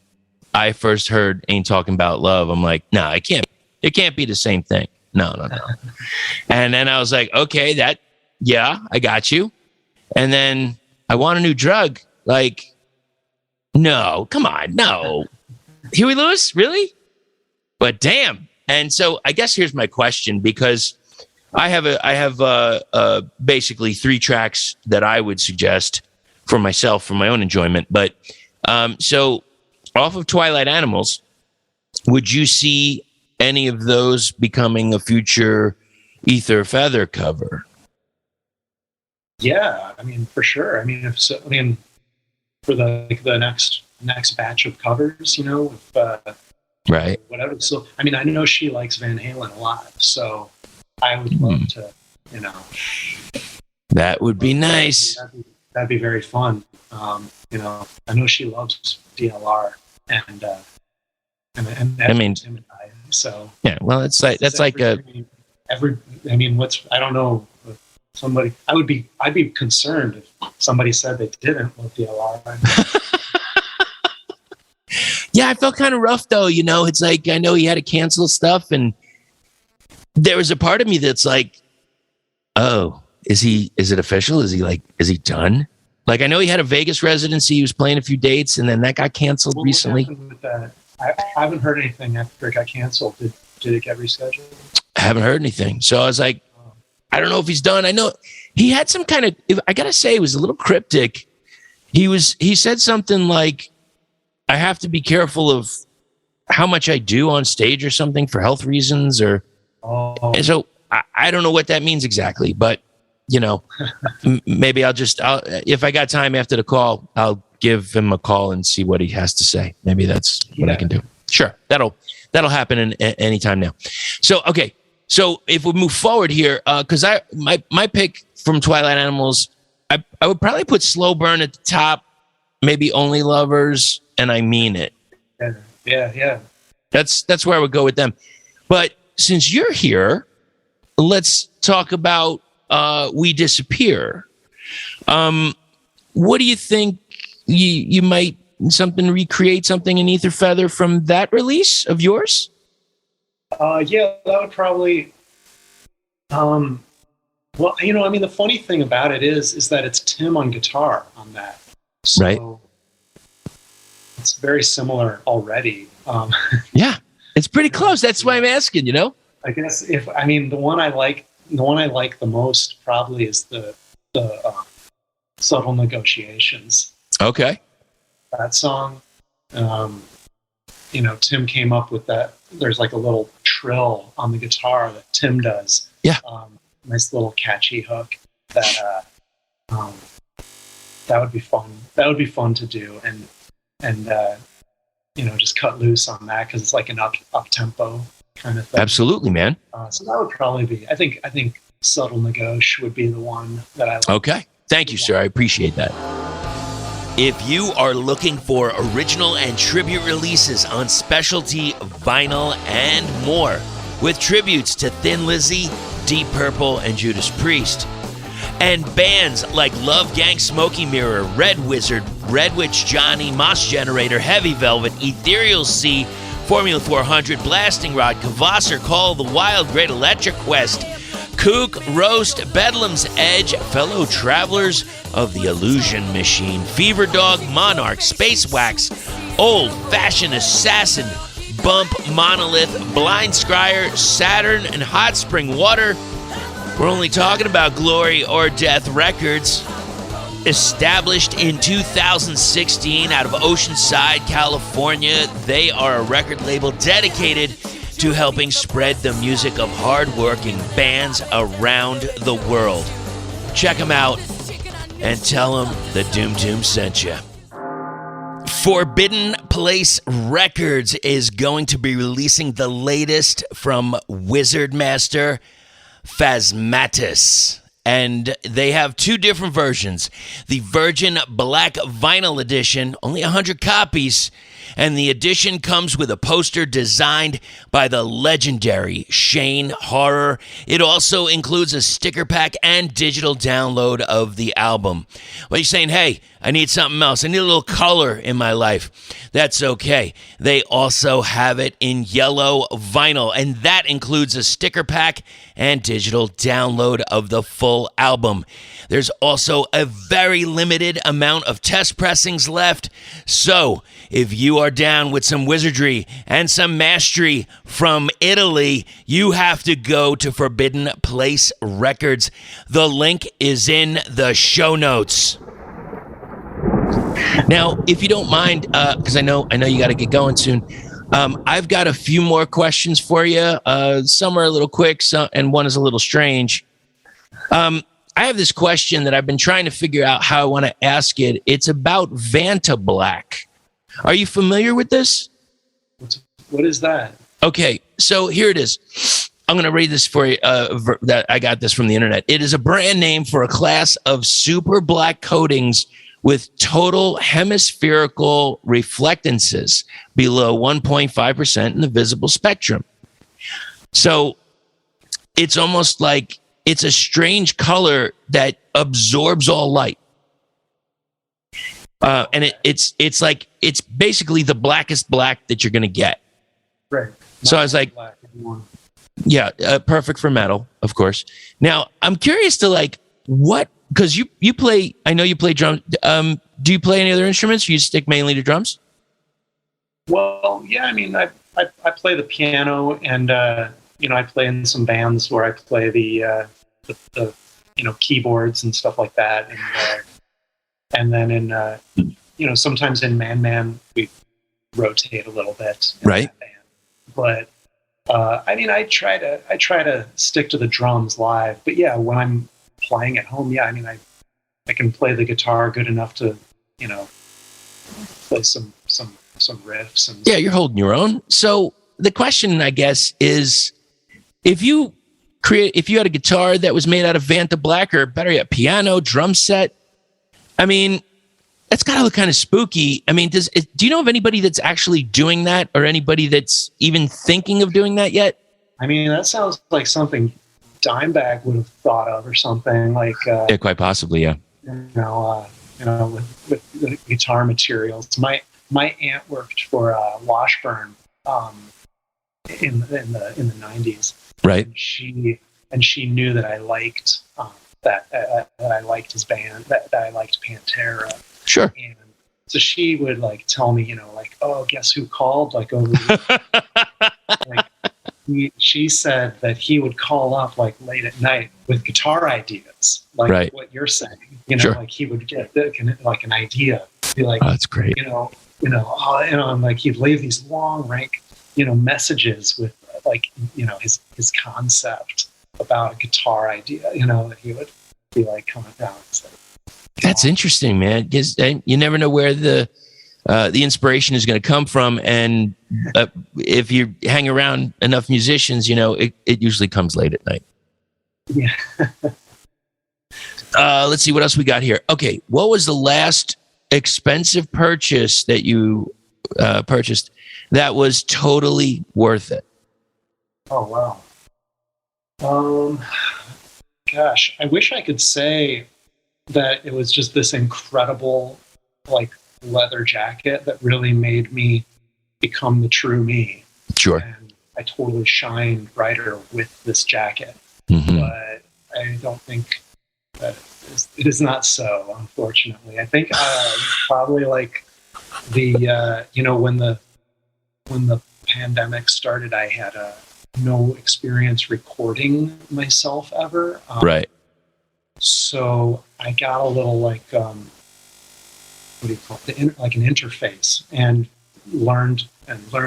I first heard "Ain't Talking About Love," I'm like, no, it can't be the same thing. No. And then I was like, okay, I got you. And then I Want a New Drug. Like, no, come on, no. Huey Lewis, really? But damn. And so I guess here's my question, because I have basically 3 tracks that I would suggest for myself, for my own enjoyment. But so off of Twilight Animals, would you see any of those becoming a future Ether Feather cover? Yeah, for sure. For the next batch of covers, right, whatever. So, I know she likes Van Halen a lot, so I would love to, That would be nice. That'd be very fun. I know she loves DLR, and so yeah. Well, it's like that's like I don't know. I'd be concerned if somebody said they didn't love DLR. Yeah, I felt kind of rough though. It's like I know he had to cancel stuff, and there was a part of me that's like, oh, is it official? Is he done? Like, I know he had a Vegas residency. He was playing a few dates, and then that got canceled recently. What happened with that? I haven't heard anything after it got canceled. Did it get rescheduled? I haven't heard anything. So I was like, I don't know if he's done. I know he had some kind of, I got to say, it was a little cryptic. He said something like, I have to be careful of how much I do on stage or something for health reasons, or, and so I don't know what that means exactly, but maybe if I got time after the call, I'll give him a call and see what he has to say. Maybe that's what I can do. Sure. That'll happen any time now. So, okay. So if we move forward here, cause my pick from Twilight Animals, I would probably put Slow Burn at the top, maybe Only Lovers, and I Mean It. Yeah. That's where I would go with them. But since you're here, let's talk about We Disappear. What do you think? You might recreate something in Ether Feather from that release of yours? Yeah, that would probably. Well, the funny thing about it is that it's Tim on guitar on that, so right? It's very similar already. Yeah, it's pretty close. That's why I'm asking. I guess the one I like the most probably is the Subtle Negotiations. Okay. That song, Tim came up with that. There's like a little trill on the guitar that Tim does. Yeah. Nice little catchy hook that would be fun. That would be fun to do, and just cut loose on that, because it's like an up tempo kind of thing. Absolutely, man. So that would probably be. I think Subtle Negotiation would be the one that I like. Okay. Thank you, sir. I appreciate that. If you are looking for original and tribute releases on specialty vinyl and more, with tributes to Thin Lizzy, Deep Purple, and Judas Priest, and bands like Love Gang, Smoky Mirror, Red Wizard, Red Witch Johnny, Moss Generator, Heavy Velvet, Ethereal Sea, Formula 400, Blasting Rod, Kvasser, Call of the Wild, Great Electric Quest, Kook, Roast, Bedlam's Edge, Fellow Travelers of the Illusion Machine, Fever Dog, Monarch, Space Wax, Old Fashioned Assassin, Bump, Monolith, Blind Scryer, Saturn, and Hot Spring Water. We're only talking about Glory or Death Records. Established in 2016 out of Oceanside, California, they are a record label dedicated to helping spread the music of hardworking bands around the world. Check them out and tell them the Doom Tomb sent you. Forbidden Place Records is going to be releasing the latest from Wizard Master Phasmatis. And they have two different versions. The Virgin Black Vinyl Edition, only 100 copies. And the edition comes with a poster designed by the legendary Shane Horror. It also includes a sticker pack and digital download of the album. Well, you're saying, hey, I need something else. I need a little color in my life. That's okay. They also have it in yellow vinyl, and that includes a sticker pack and digital download of the full album. There's also a very limited amount of test pressings left. So if you are down with some wizardry and some mastery from Italy, you have to go to Forbidden Place Records. The link is in the show notes. Now, if you don't mind, because I know you got to get going soon, I've got a few more questions for you. Some are a little quick, and one is a little strange. I have this question that I've been trying to figure out how I want to ask it. It's about Vanta Black. Are you familiar with this? What is that? Okay, so here it is. I'm going to read this for you. That I got this from the internet. It is a brand name for a class of super black coatings with total hemispherical reflectances below 1.5% in the visible spectrum. So it's almost like it's a strange color that absorbs all light. And it's like, it's basically the blackest black that you're going to get. Right. So I was like, yeah, perfect for metal, of course. Now, I'm curious to like, what, because you play, I know you play drums. Do you play any other instruments, or you stick mainly to drums? Well, yeah, I mean, I play the piano, and, I play in some bands where I play the keyboards and stuff like that. And then in, sometimes in Man, we rotate a little bit. Right. But, I try to stick to the drums live. But yeah, when I'm playing at home, yeah, I mean, I can play the guitar good enough to, play some riffs. And yeah, you're holding your own. So the question, I guess, is if you had a guitar that was made out of Vanta Black, or better yet, piano, drum set, I mean, that's got to look kind of spooky. I mean, do you know of anybody that's actually doing that, or anybody that's even thinking of doing that yet? I mean, that sounds like something Dimebag would have thought of, or something like. Yeah, quite possibly, yeah. With the guitar materials. My aunt worked for Washburn in the 90s. Right. And she knew that I liked that I liked his band, that I liked Pantera. Sure. And so she would like tell me, oh, guess who called? Like over she said that he would call up like late at night with guitar ideas, like right. what you're saying. Sure. Like he would get like an idea, be like, oh, that's great. And like he'd leave these long rank, messages with like, his concept about a guitar idea, that he would be like coming down and say. That's interesting, man. Because you never know where the inspiration is going to come from, and if you hang around enough musicians, it usually comes late at night. Yeah. Let's see what else we got here. Okay, what was the last expensive purchase that you purchased that was totally worth it? Oh wow. Gosh, I wish I could say that it was just this incredible like leather jacket that really made me become the true me. Sure. And I totally shine brighter with this jacket. Mm-hmm. But I don't think that it is not so, unfortunately. I think probably like the when the pandemic started, I had no experience recording myself ever. Right. So I got a little like what do you call it? Like an interface, and learned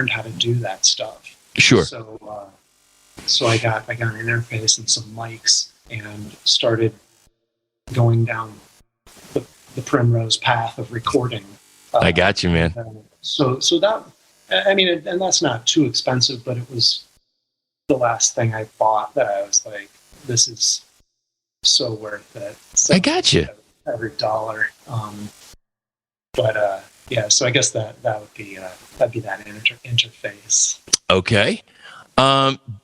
how to do that stuff. Sure. So I got an interface and some mics, and started going down the primrose path of recording. I got you, man. So that, I mean, and that's not too expensive, but it was the last thing I bought that I was like, this is so worth it. So I got you. Every dollar. But yeah, so I guess that'd be that interface. Okay.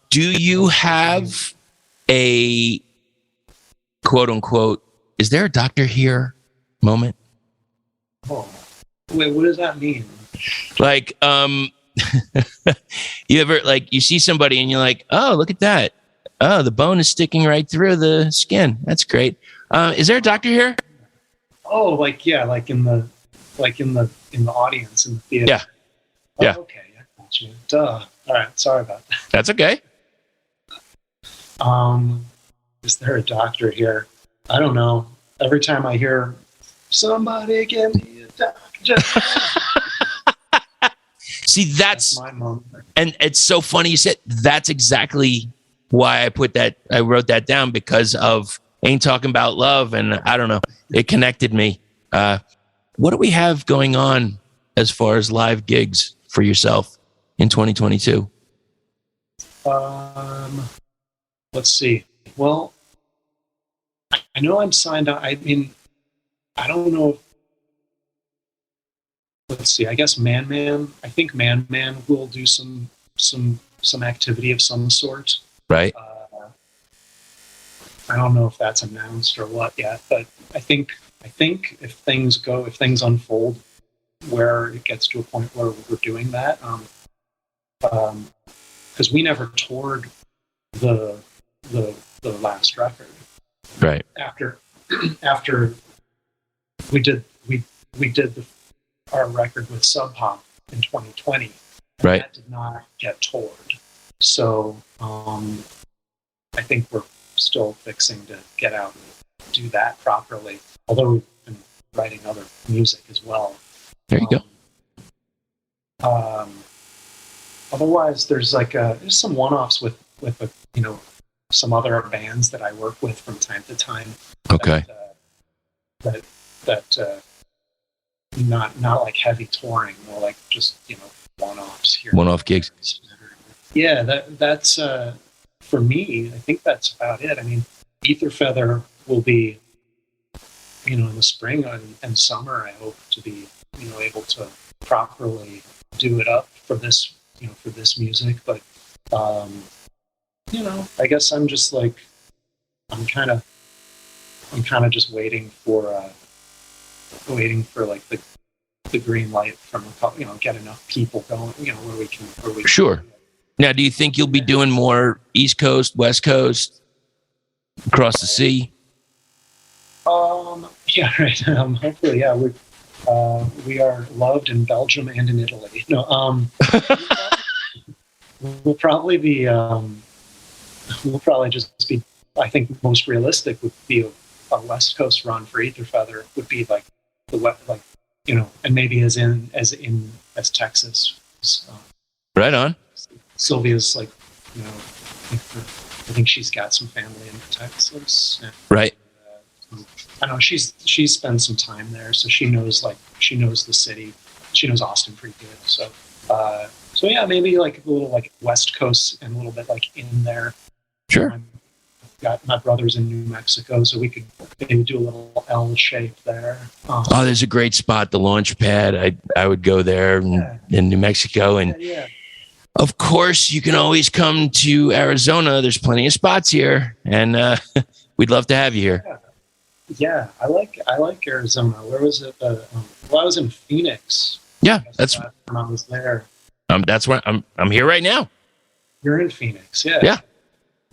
Do you have a quote unquote, is there a doctor here moment? Oh, wait, what does that mean? Like, you ever, like, you see somebody and you're like, oh, look at that. Oh, the bone is sticking right through the skin. That's great. Is there a doctor here? Oh, like, yeah, like in the audience in the theater. Yeah. Oh, Yeah. okay. I got you. Duh. All right. Sorry about that. That's okay. Is there a doctor here? I don't know. Every time I hear somebody give me a doctor. See, that's my mom. And it's so funny you said that's exactly why I wrote that down, because of Ain't Talking About Love. And I don't know, it connected me. What do we have going on as far as live gigs for yourself in 2022? Let's see. Well, I know I'm signed up. I mean, I don't know. Let's see. I guess Man. I think Man will do some activity of some sort. Right. I don't know if that's announced or what yet, but I think if things unfold where it gets to a point where we're doing that, because we never toured the last record. Right. After we did our record with Sub Pop in 2020. And right. That did not get toured. So I think we're still fixing to get out and do that properly. Although we've been writing other music as well. There you go. Otherwise, there's there's some one-offs with some other bands that I work with from time to time. Okay. That not like heavy touring, more like just one-offs here. One-off gigs. Yeah, that's for me. I think that's about it. I mean, Ether Feather will be in the spring and summer. I hope to be able to properly do it up for this music. But I guess I'm just like I'm kind of just waiting for like the green light from get enough people going where we can sure. Now, do you think you'll be doing more East Coast, West Coast, across the sea? Yeah, right. Hopefully, yeah. We are loved in Belgium and in Italy. No, we'll probably just be. I think most realistic would be a West Coast run for Ether Feather would be like and maybe as Texas. Right on. Sylvia's I think she's got some family in Texas. Right. I know she's spent some time there, so she knows the city. She knows Austin pretty good. So yeah, maybe like a little like West Coast and a little bit like in there. Sure. I've got my brothers in New Mexico, so we could maybe do a little L shape there. There's a great spot, the launch pad. I would go there in New Mexico, and yeah. Of course, you can always come to Arizona. There's plenty of spots here, and we'd love to have you here. Yeah, I like Arizona. Where was it? I was in Phoenix. Yeah, that's when I was there. That's where I'm here right now. You're in Phoenix, yeah. Yeah.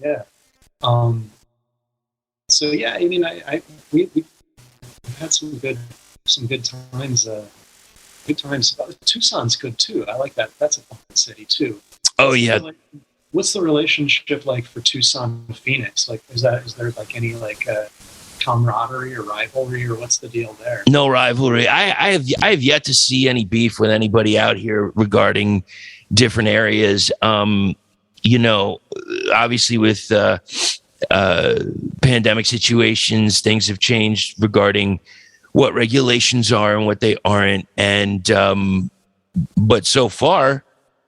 Yeah. So yeah, I mean, we've had some good times. Good times. Tucson's good too. I like that. That's a fun city too. Oh yeah. What's the relationship like for Tucson and Phoenix? Like, is there like any like camaraderie or rivalry, or what's the deal there? No rivalry. I have yet to see any beef with anybody out here regarding different areas. Obviously with pandemic situations, things have changed regarding what regulations are and what they aren't. And but so far,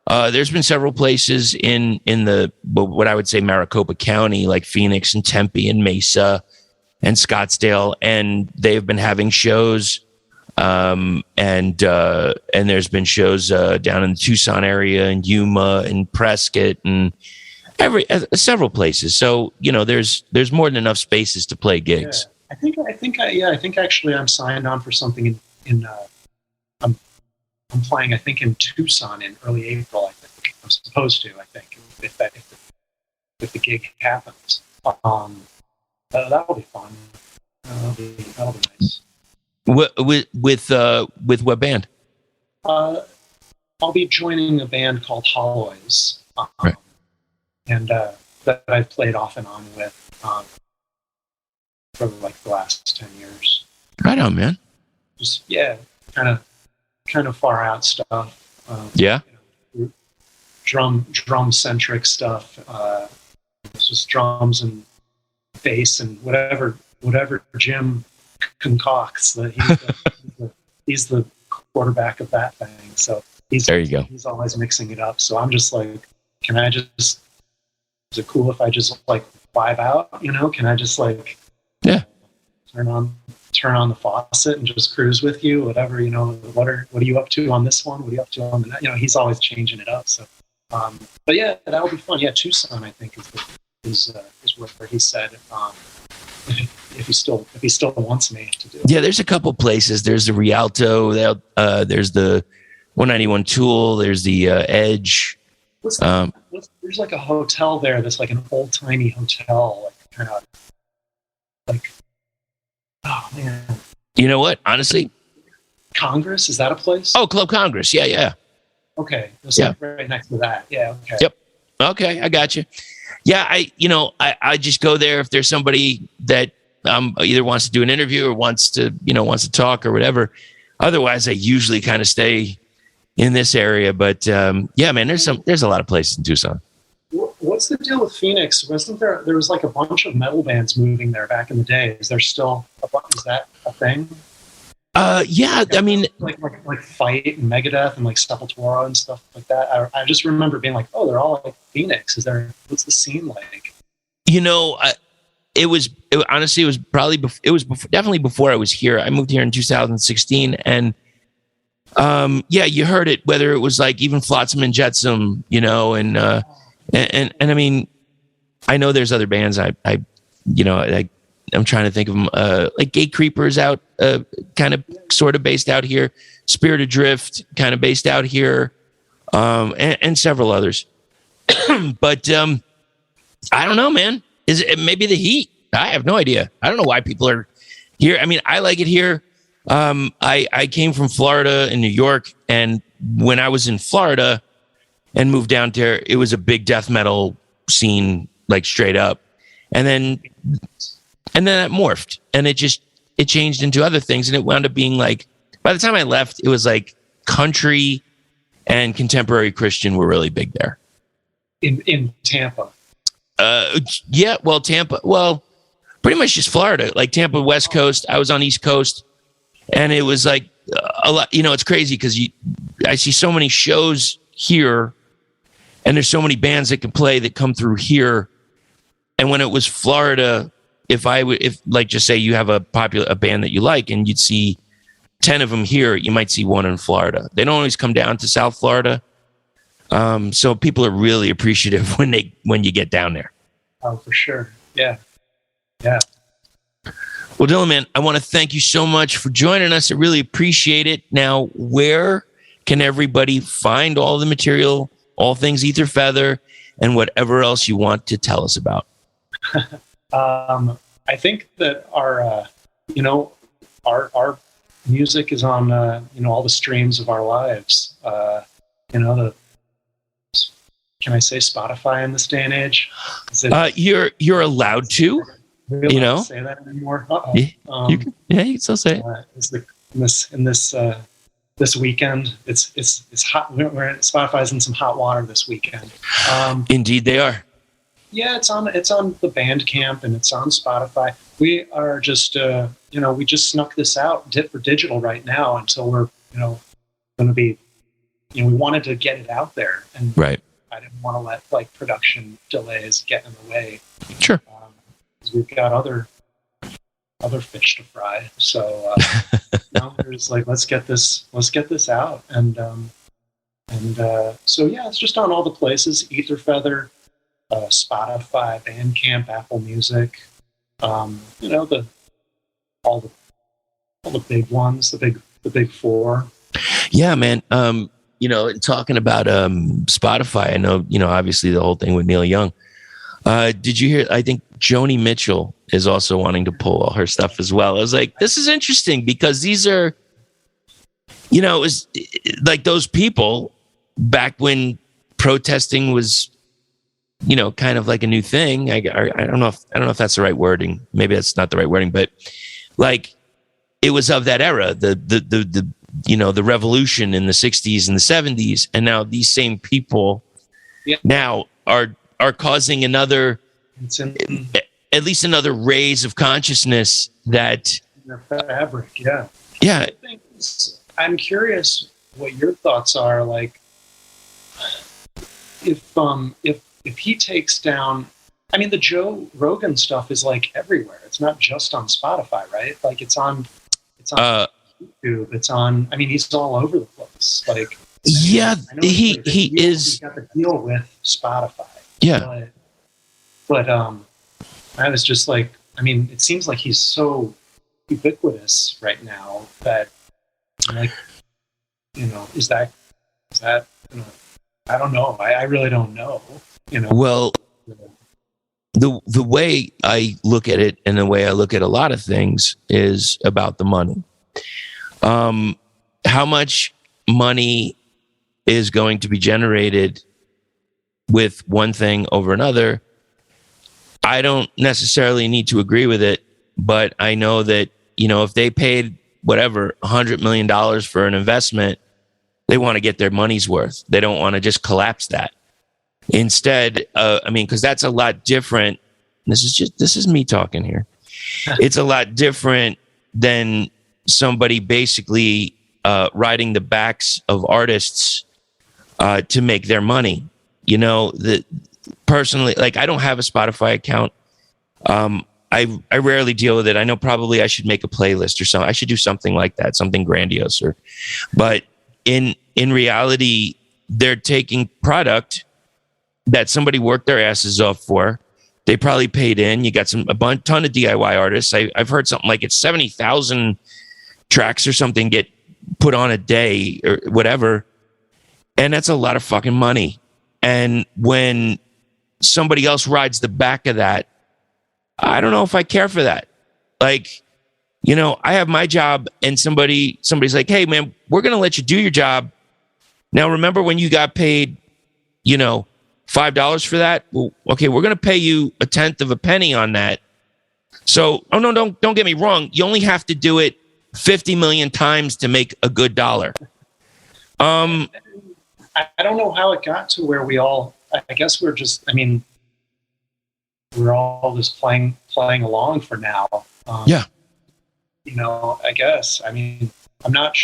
there's been several places in the what I would say Maricopa County, like Phoenix and Tempe and Mesa and Scottsdale, and they've been having shows. And there's been shows down in the Tucson area and Yuma and Prescott and several places. So there's more than enough spaces to play gigs. Yeah. I think actually I'm signed on for something in I'm playing I think in Tucson in early April. I think I'm supposed to. I think if the gig happens, that'll be fun. That'll be nice. With what band? I'll be joining a band called Holloways, right. And that I've played off and on with for like the last 10 years. Right on, man. Just kind of far out stuff. Yeah. Drum centric stuff. It's just drums and bass and whatever Jim concocts. He's the quarterback of that thing. So there you go. He's always mixing it up. So I'm just like, is it cool if I just like vibe out? Can I just like turn on the faucet and just cruise with you? Whatever, what are you up to on this one? What are you up to on the he's always changing it up. So but yeah, that'll be fun. Yeah, Tucson I think is where he said if he still wants me to do it. Yeah, there's a couple places. There's the Rialto, there's the 191 Tool, there's the Edge. There's like a hotel there that's like an old timey hotel, like kind of like, oh man. You know what? Honestly, Congress, is that a place? Oh, Club Congress. Yeah. Okay, it's like right next to that. Yeah. Okay. Yep. Okay, I got you. Yeah, I just go there if there's somebody that either wants to do an interview or wants to talk or whatever. Otherwise, I usually kind of stay in this area. But yeah, man, there's a lot of places in Tucson. What's the deal with Phoenix? Wasn't there was like a bunch of metal bands moving there back in the day? Is there still is that a thing? Yeah, I mean, like Fight and Megadeth and like Sepultura and stuff like that. I just remember being like, oh, they're all like Phoenix. What's the scene like? It was probably definitely before I was here. I moved here in 2016, and yeah, you heard it. Whether it was like even Flotsam and Jetsam, and I mean, I know there's other bands. I'm trying to think of them. Like Gate Creepers out, kind of sort of based out here. Spirit Adrift, kind of based out here, and several others. But I don't know, man. Is it maybe the heat? I have no idea. I don't know why people are here. I mean, I like it here. I came from Florida and New York, and when I was in Florida and moved down there, it was a big death metal scene, like straight up. And then it morphed, and it changed into other things, and it wound up being like, by the time I left, it was like country and contemporary Christian were really big there. In Tampa. Yeah, well, Tampa, pretty much just Florida, like Tampa, West Coast. I was on East Coast, and it was like a lot. It's crazy because I see so many shows here, and there's so many bands that can play that come through here. And when it was Florida, if like just say you have a band that you like, and you'd see 10 of them here, you might see one in Florida. They don't always come down to South Florida. So people are really appreciative when you get down there. Oh, for sure. Yeah. Yeah. Well, Dylan, man, I want to thank you so much for joining us. I really appreciate it. Now, where can everybody find all the material, all things Ether Feather, and whatever else you want to tell us about? I think that our music is on all the streams of our lives. Can I say Spotify in this day and age? You're allowed to. Really allowed to say that anymore? You can still say it. This weekend, it's hot. Spotify's in some hot water this weekend. Indeed, they are. Yeah, it's on the Bandcamp and it's on Spotify. We are just we just snuck this out for digital right now until we're going to be we wanted to get it out there, and right. I didn't want to let like production delays get in the way. Sure. Because we've got other fish to fry. So there's like let's get this out, and so yeah, it's just on all the places: Ether Feather, Spotify, Bandcamp, Apple Music. All the big ones, the big four. Yeah, man. Talking about Spotify, I know, obviously the whole thing with Neil Young. Did you hear? I think Joni Mitchell is also wanting to pull all her stuff as well. I was like, this is interesting because these are, it was like those people back when protesting was, kind of like a new thing. I don't know if that's the right wording. Maybe that's not the right wording, but like it was of that era, the revolution in the 60s and the 70s. And now these same people now are causing at least another raise of consciousness that their fabric. Yeah. Yeah. I'm curious what your thoughts are. Like if he takes down, I mean, the Joe Rogan stuff is like everywhere. It's not just on Spotify, right? Like it's on YouTube. It's on. I mean, he's all over the place. Like, yeah, he is. He's got the deal with Spotify. Yeah, but I was just like, I mean, it seems like he's so ubiquitous right now that, like, is that I don't know. I really don't know. Well, the way I look at it and the way I look at a lot of things is about the money. How much money is going to be generated with one thing over another? I don't necessarily need to agree with it, but I know that, if they paid whatever, $100 million for an investment, they want to get their money's worth. They don't want to just collapse that. Instead, because that's a lot different. This is me talking here. It's a lot different than somebody basically riding the backs of artists to make their money. Personally, like, I don't have a Spotify account. I rarely deal with it. I know probably I should make a playlist or something. I should do something like that, something grandiose. But in reality, they're taking product that somebody worked their asses off for. They probably paid in. You got ton of DIY artists. I've heard something like it's 70,000 tracks or something get put on a day or whatever. And that's a lot of fucking money. And when somebody else rides the back of that, I don't know if I care for that. Like, I have my job and somebody's like, hey man, we're going to let you do your job. Now, remember when you got paid, $5 for that? Well, okay, we're going to pay you a tenth of a penny on that. So, no, don't get me wrong. You only have to do it 50 million times to make a good dollar. I don't know how it got to where we all, I guess we're just, we're all just playing along for now. Yeah. I guess, I'm not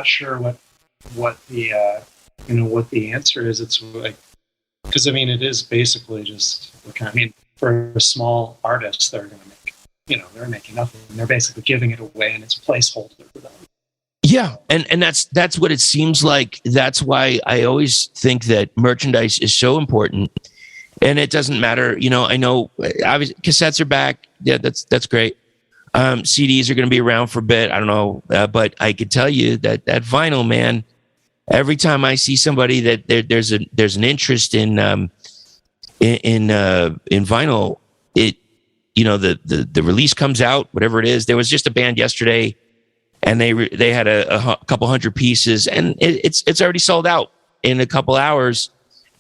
sure what the, what the answer is. It's like, because it is basically just, for a small artist, they're going to make, they're making nothing. They're basically giving it away, and it's a placeholder for them. Yeah, and that's what it seems like. That's why I always think that merchandise is so important, and it doesn't matter. I know obviously cassettes are back. Yeah, that's great. CDs are going to be around for a bit. I don't know, but I could tell you that vinyl, man, every time I see somebody that there's an interest in vinyl, it, the release comes out, whatever it is. There was just a band yesterday, and they had a couple hundred pieces, and it's already sold out in a couple hours.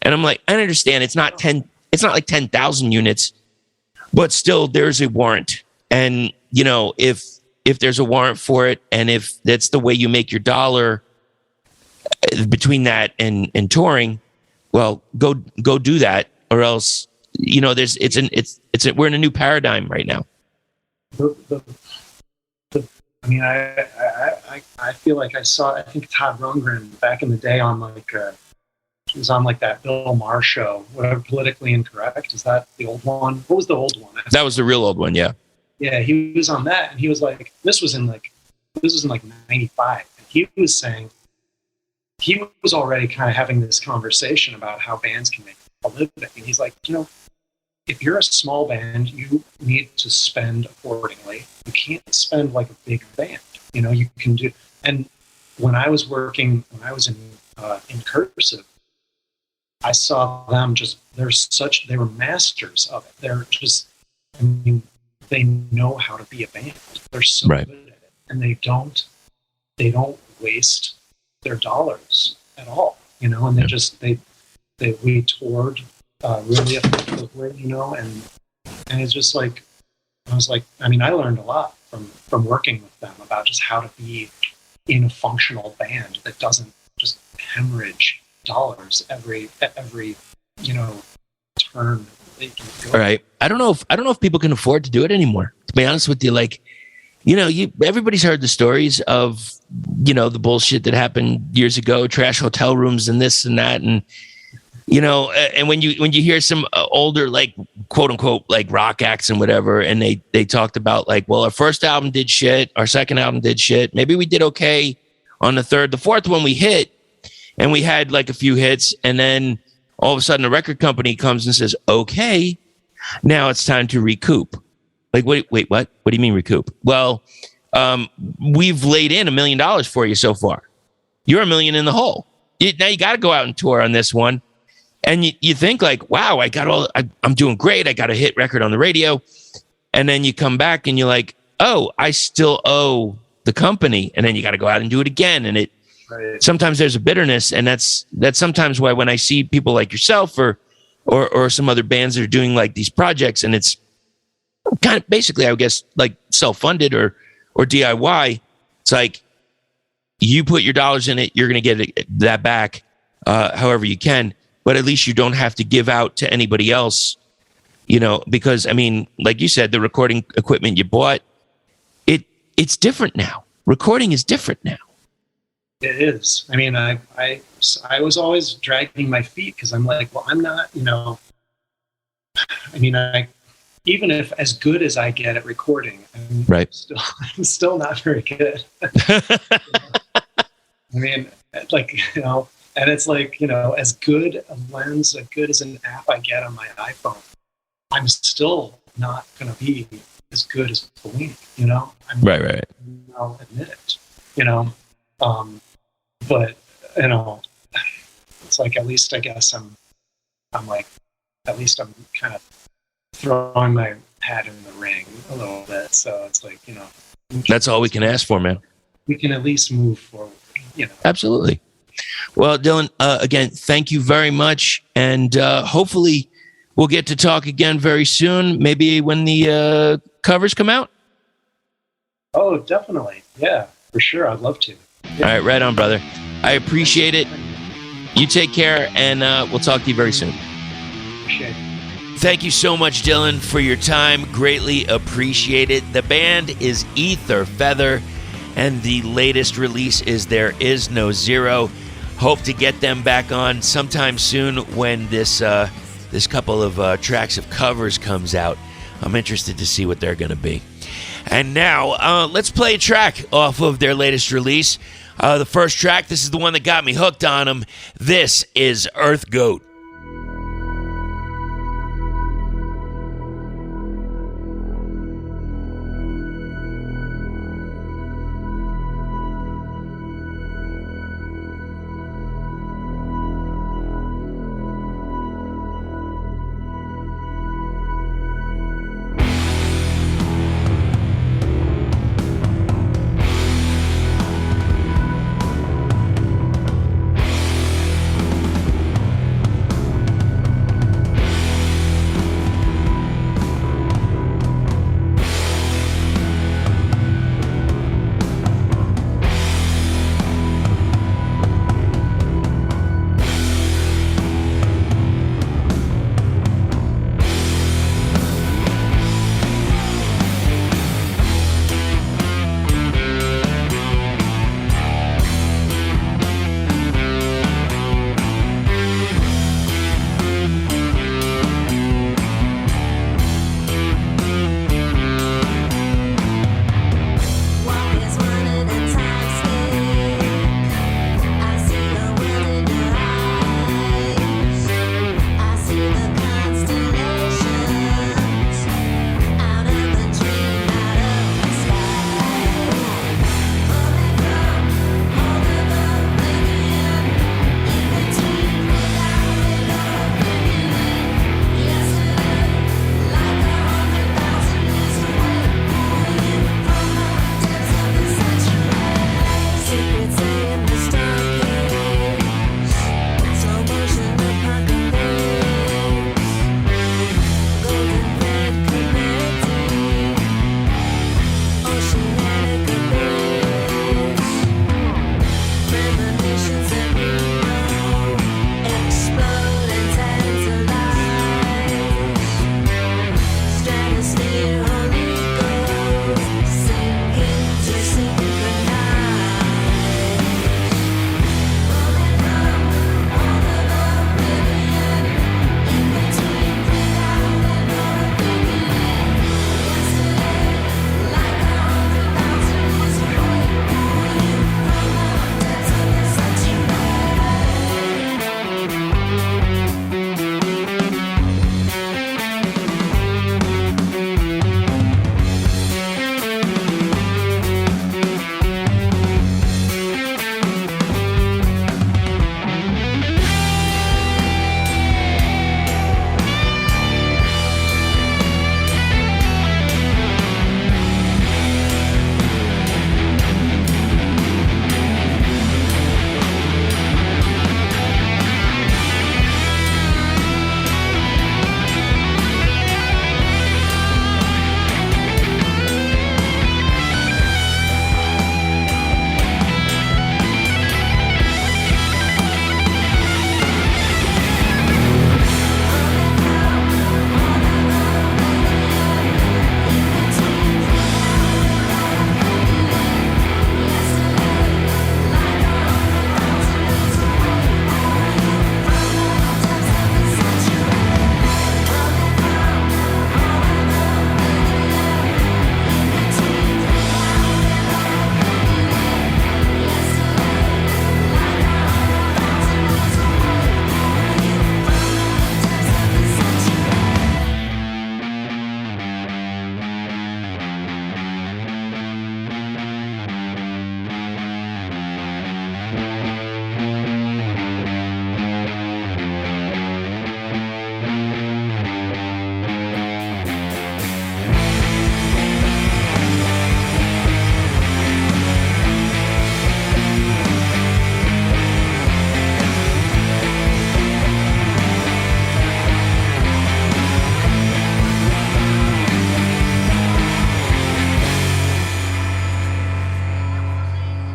And I'm like, I understand it's not like 10,000 units, but still there's a warrant. And if there's a warrant for it, and if that's the way you make your dollar between that and touring, well, go do that, or else we're in a new paradigm right now. I feel like I think Todd Rundgren back in the day on he was on like that Bill Maher show, whatever, Politically Incorrect. Is that the old one? What was the old one? That was the real old one, yeah. Yeah, he was on that, and he was like, this was in like 95, and he was saying he was already kind of having this conversation about how bands can make a living, and he's like, if you're a small band, you need to spend accordingly. You can't spend like a big band. You can do. And when I was in Cursive, I saw them they were masters of it. They're just, they know how to be a band. They're so right. good at it, and they don't waste their dollars at all. And we toured really effectively, and it's just like, I was like, I learned a lot from working with them about just how to be in a functional band that doesn't just hemorrhage dollars every turn they can go. All right. I don't know if people can afford to do it anymore, to be honest with you. Like, everybody's heard the stories of, the bullshit that happened years ago, trash hotel rooms and this and that. And, and when you hear some older, like, quote unquote, like rock acts and whatever, and they talked about like, well, our first album did shit. Our second album did shit. Maybe we did okay on the third. The fourth one we hit, and we had like a few hits. And then all of a sudden the record company comes and says, okay, now it's time to recoup. Like, wait, what? What do you mean recoup? Well, we've laid in $1 million for you so far. You're $1 million in the hole. Now you got to go out and tour on this one. And you think like, wow, I'm doing great. I got a hit record on the radio. And then you come back and you're like, oh, I still owe the company. And then you got to go out and do it again. And sometimes there's a bitterness. And that's sometimes why when I see people like yourself or some other bands that are doing like these projects, and it's kind of basically, I guess, like self-funded or DIY, it's like you put your dollars in it, you're going to get that back however you can. But at least you don't have to give out to anybody else, because, like you said, the recording equipment you bought, it's different now. Recording is different now. It is. I was always dragging my feet because I'm like, well, I'm not, even if as good as I get at recording, I'm still not very good. And it's like, as good a lens, as good as an app I get on my iPhone, I'm still not going to be as good as Bellini, Right. I'll admit it, but, it's like, at least I guess I'm like, at least I'm kind of throwing my hat in the ring a little bit. So it's like, that's all we can ask for, man. We can at least move forward, Absolutely. Well, Dylan, again, thank you very much. And hopefully we'll get to talk again very soon, maybe when the covers come out. Oh, definitely. Yeah, for sure. I'd love to. Yeah. All right, right on, brother. I appreciate it. You take care, and we'll talk to you very soon. Appreciate it. Thank you so much, Dylan, for your time. Greatly appreciated. The band is Ether Feather, and the latest release is There Is No Zero. Hope to get them back on sometime soon when this couple of tracks of covers comes out. I'm interested to see what they're going to be. And now, let's play a track off of their latest release. The first track, this is the one that got me hooked on them. This is Earth Goat.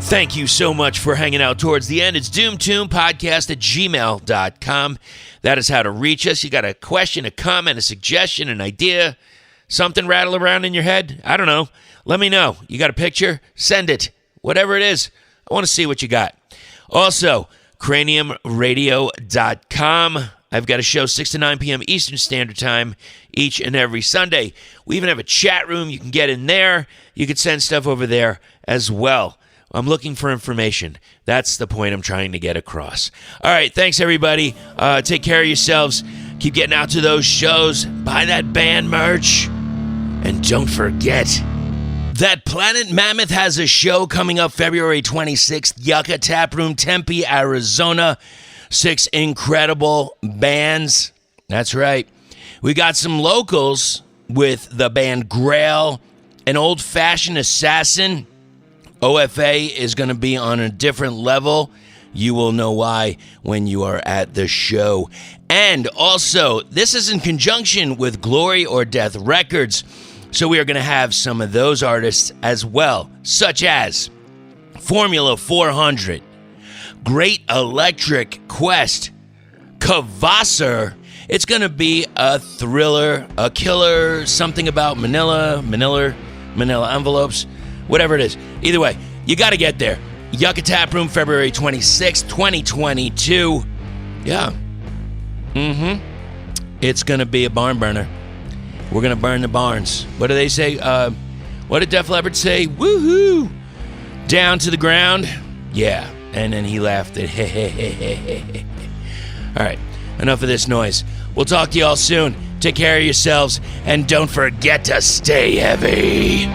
Thank you so much for hanging out towards the end. It's doomtombpodcast@gmail.com. That is how to reach us. You got a question, a comment, a suggestion, an idea, something rattle around in your head? I don't know. Let me know. You got a picture? Send it. Whatever it is, I want to see what you got. Also, craniumradio.com. I've got a show 6 to 9 p.m. Eastern Standard Time each and every Sunday. We even have a chat room. You can get in there. You can send stuff over there as well. I'm looking for information. That's the point I'm trying to get across. All right, thanks, everybody. Take care of yourselves. Keep getting out to those shows. Buy that band merch. And don't forget that Planet Mammoth has a show coming up February 26th, Yucca Tap Room, Tempe, Arizona. 6 incredible bands. That's right. We got some locals with the band Grail, an old-fashioned assassin. OFA is going to be on a different level. You will know why when you are at the show. And also, this is in conjunction with Glory or Death Records. So we are going to have some of those artists as well, such as Formula 400, Great Electric Quest, Kvassar. It's going to be a thriller, a killer, something about Manila envelopes, whatever it is. Either way, you got to get there. Yucca Tap Room, February 26th, 2022. Yeah. It's going to be a barn burner. We're going to burn the barns. What do they say? What did Def Leppard say? Woohoo! Down to the ground. Yeah. And then he laughed at All right. Enough of this noise. We'll talk to you all soon. Take care of yourselves. And don't forget to stay heavy.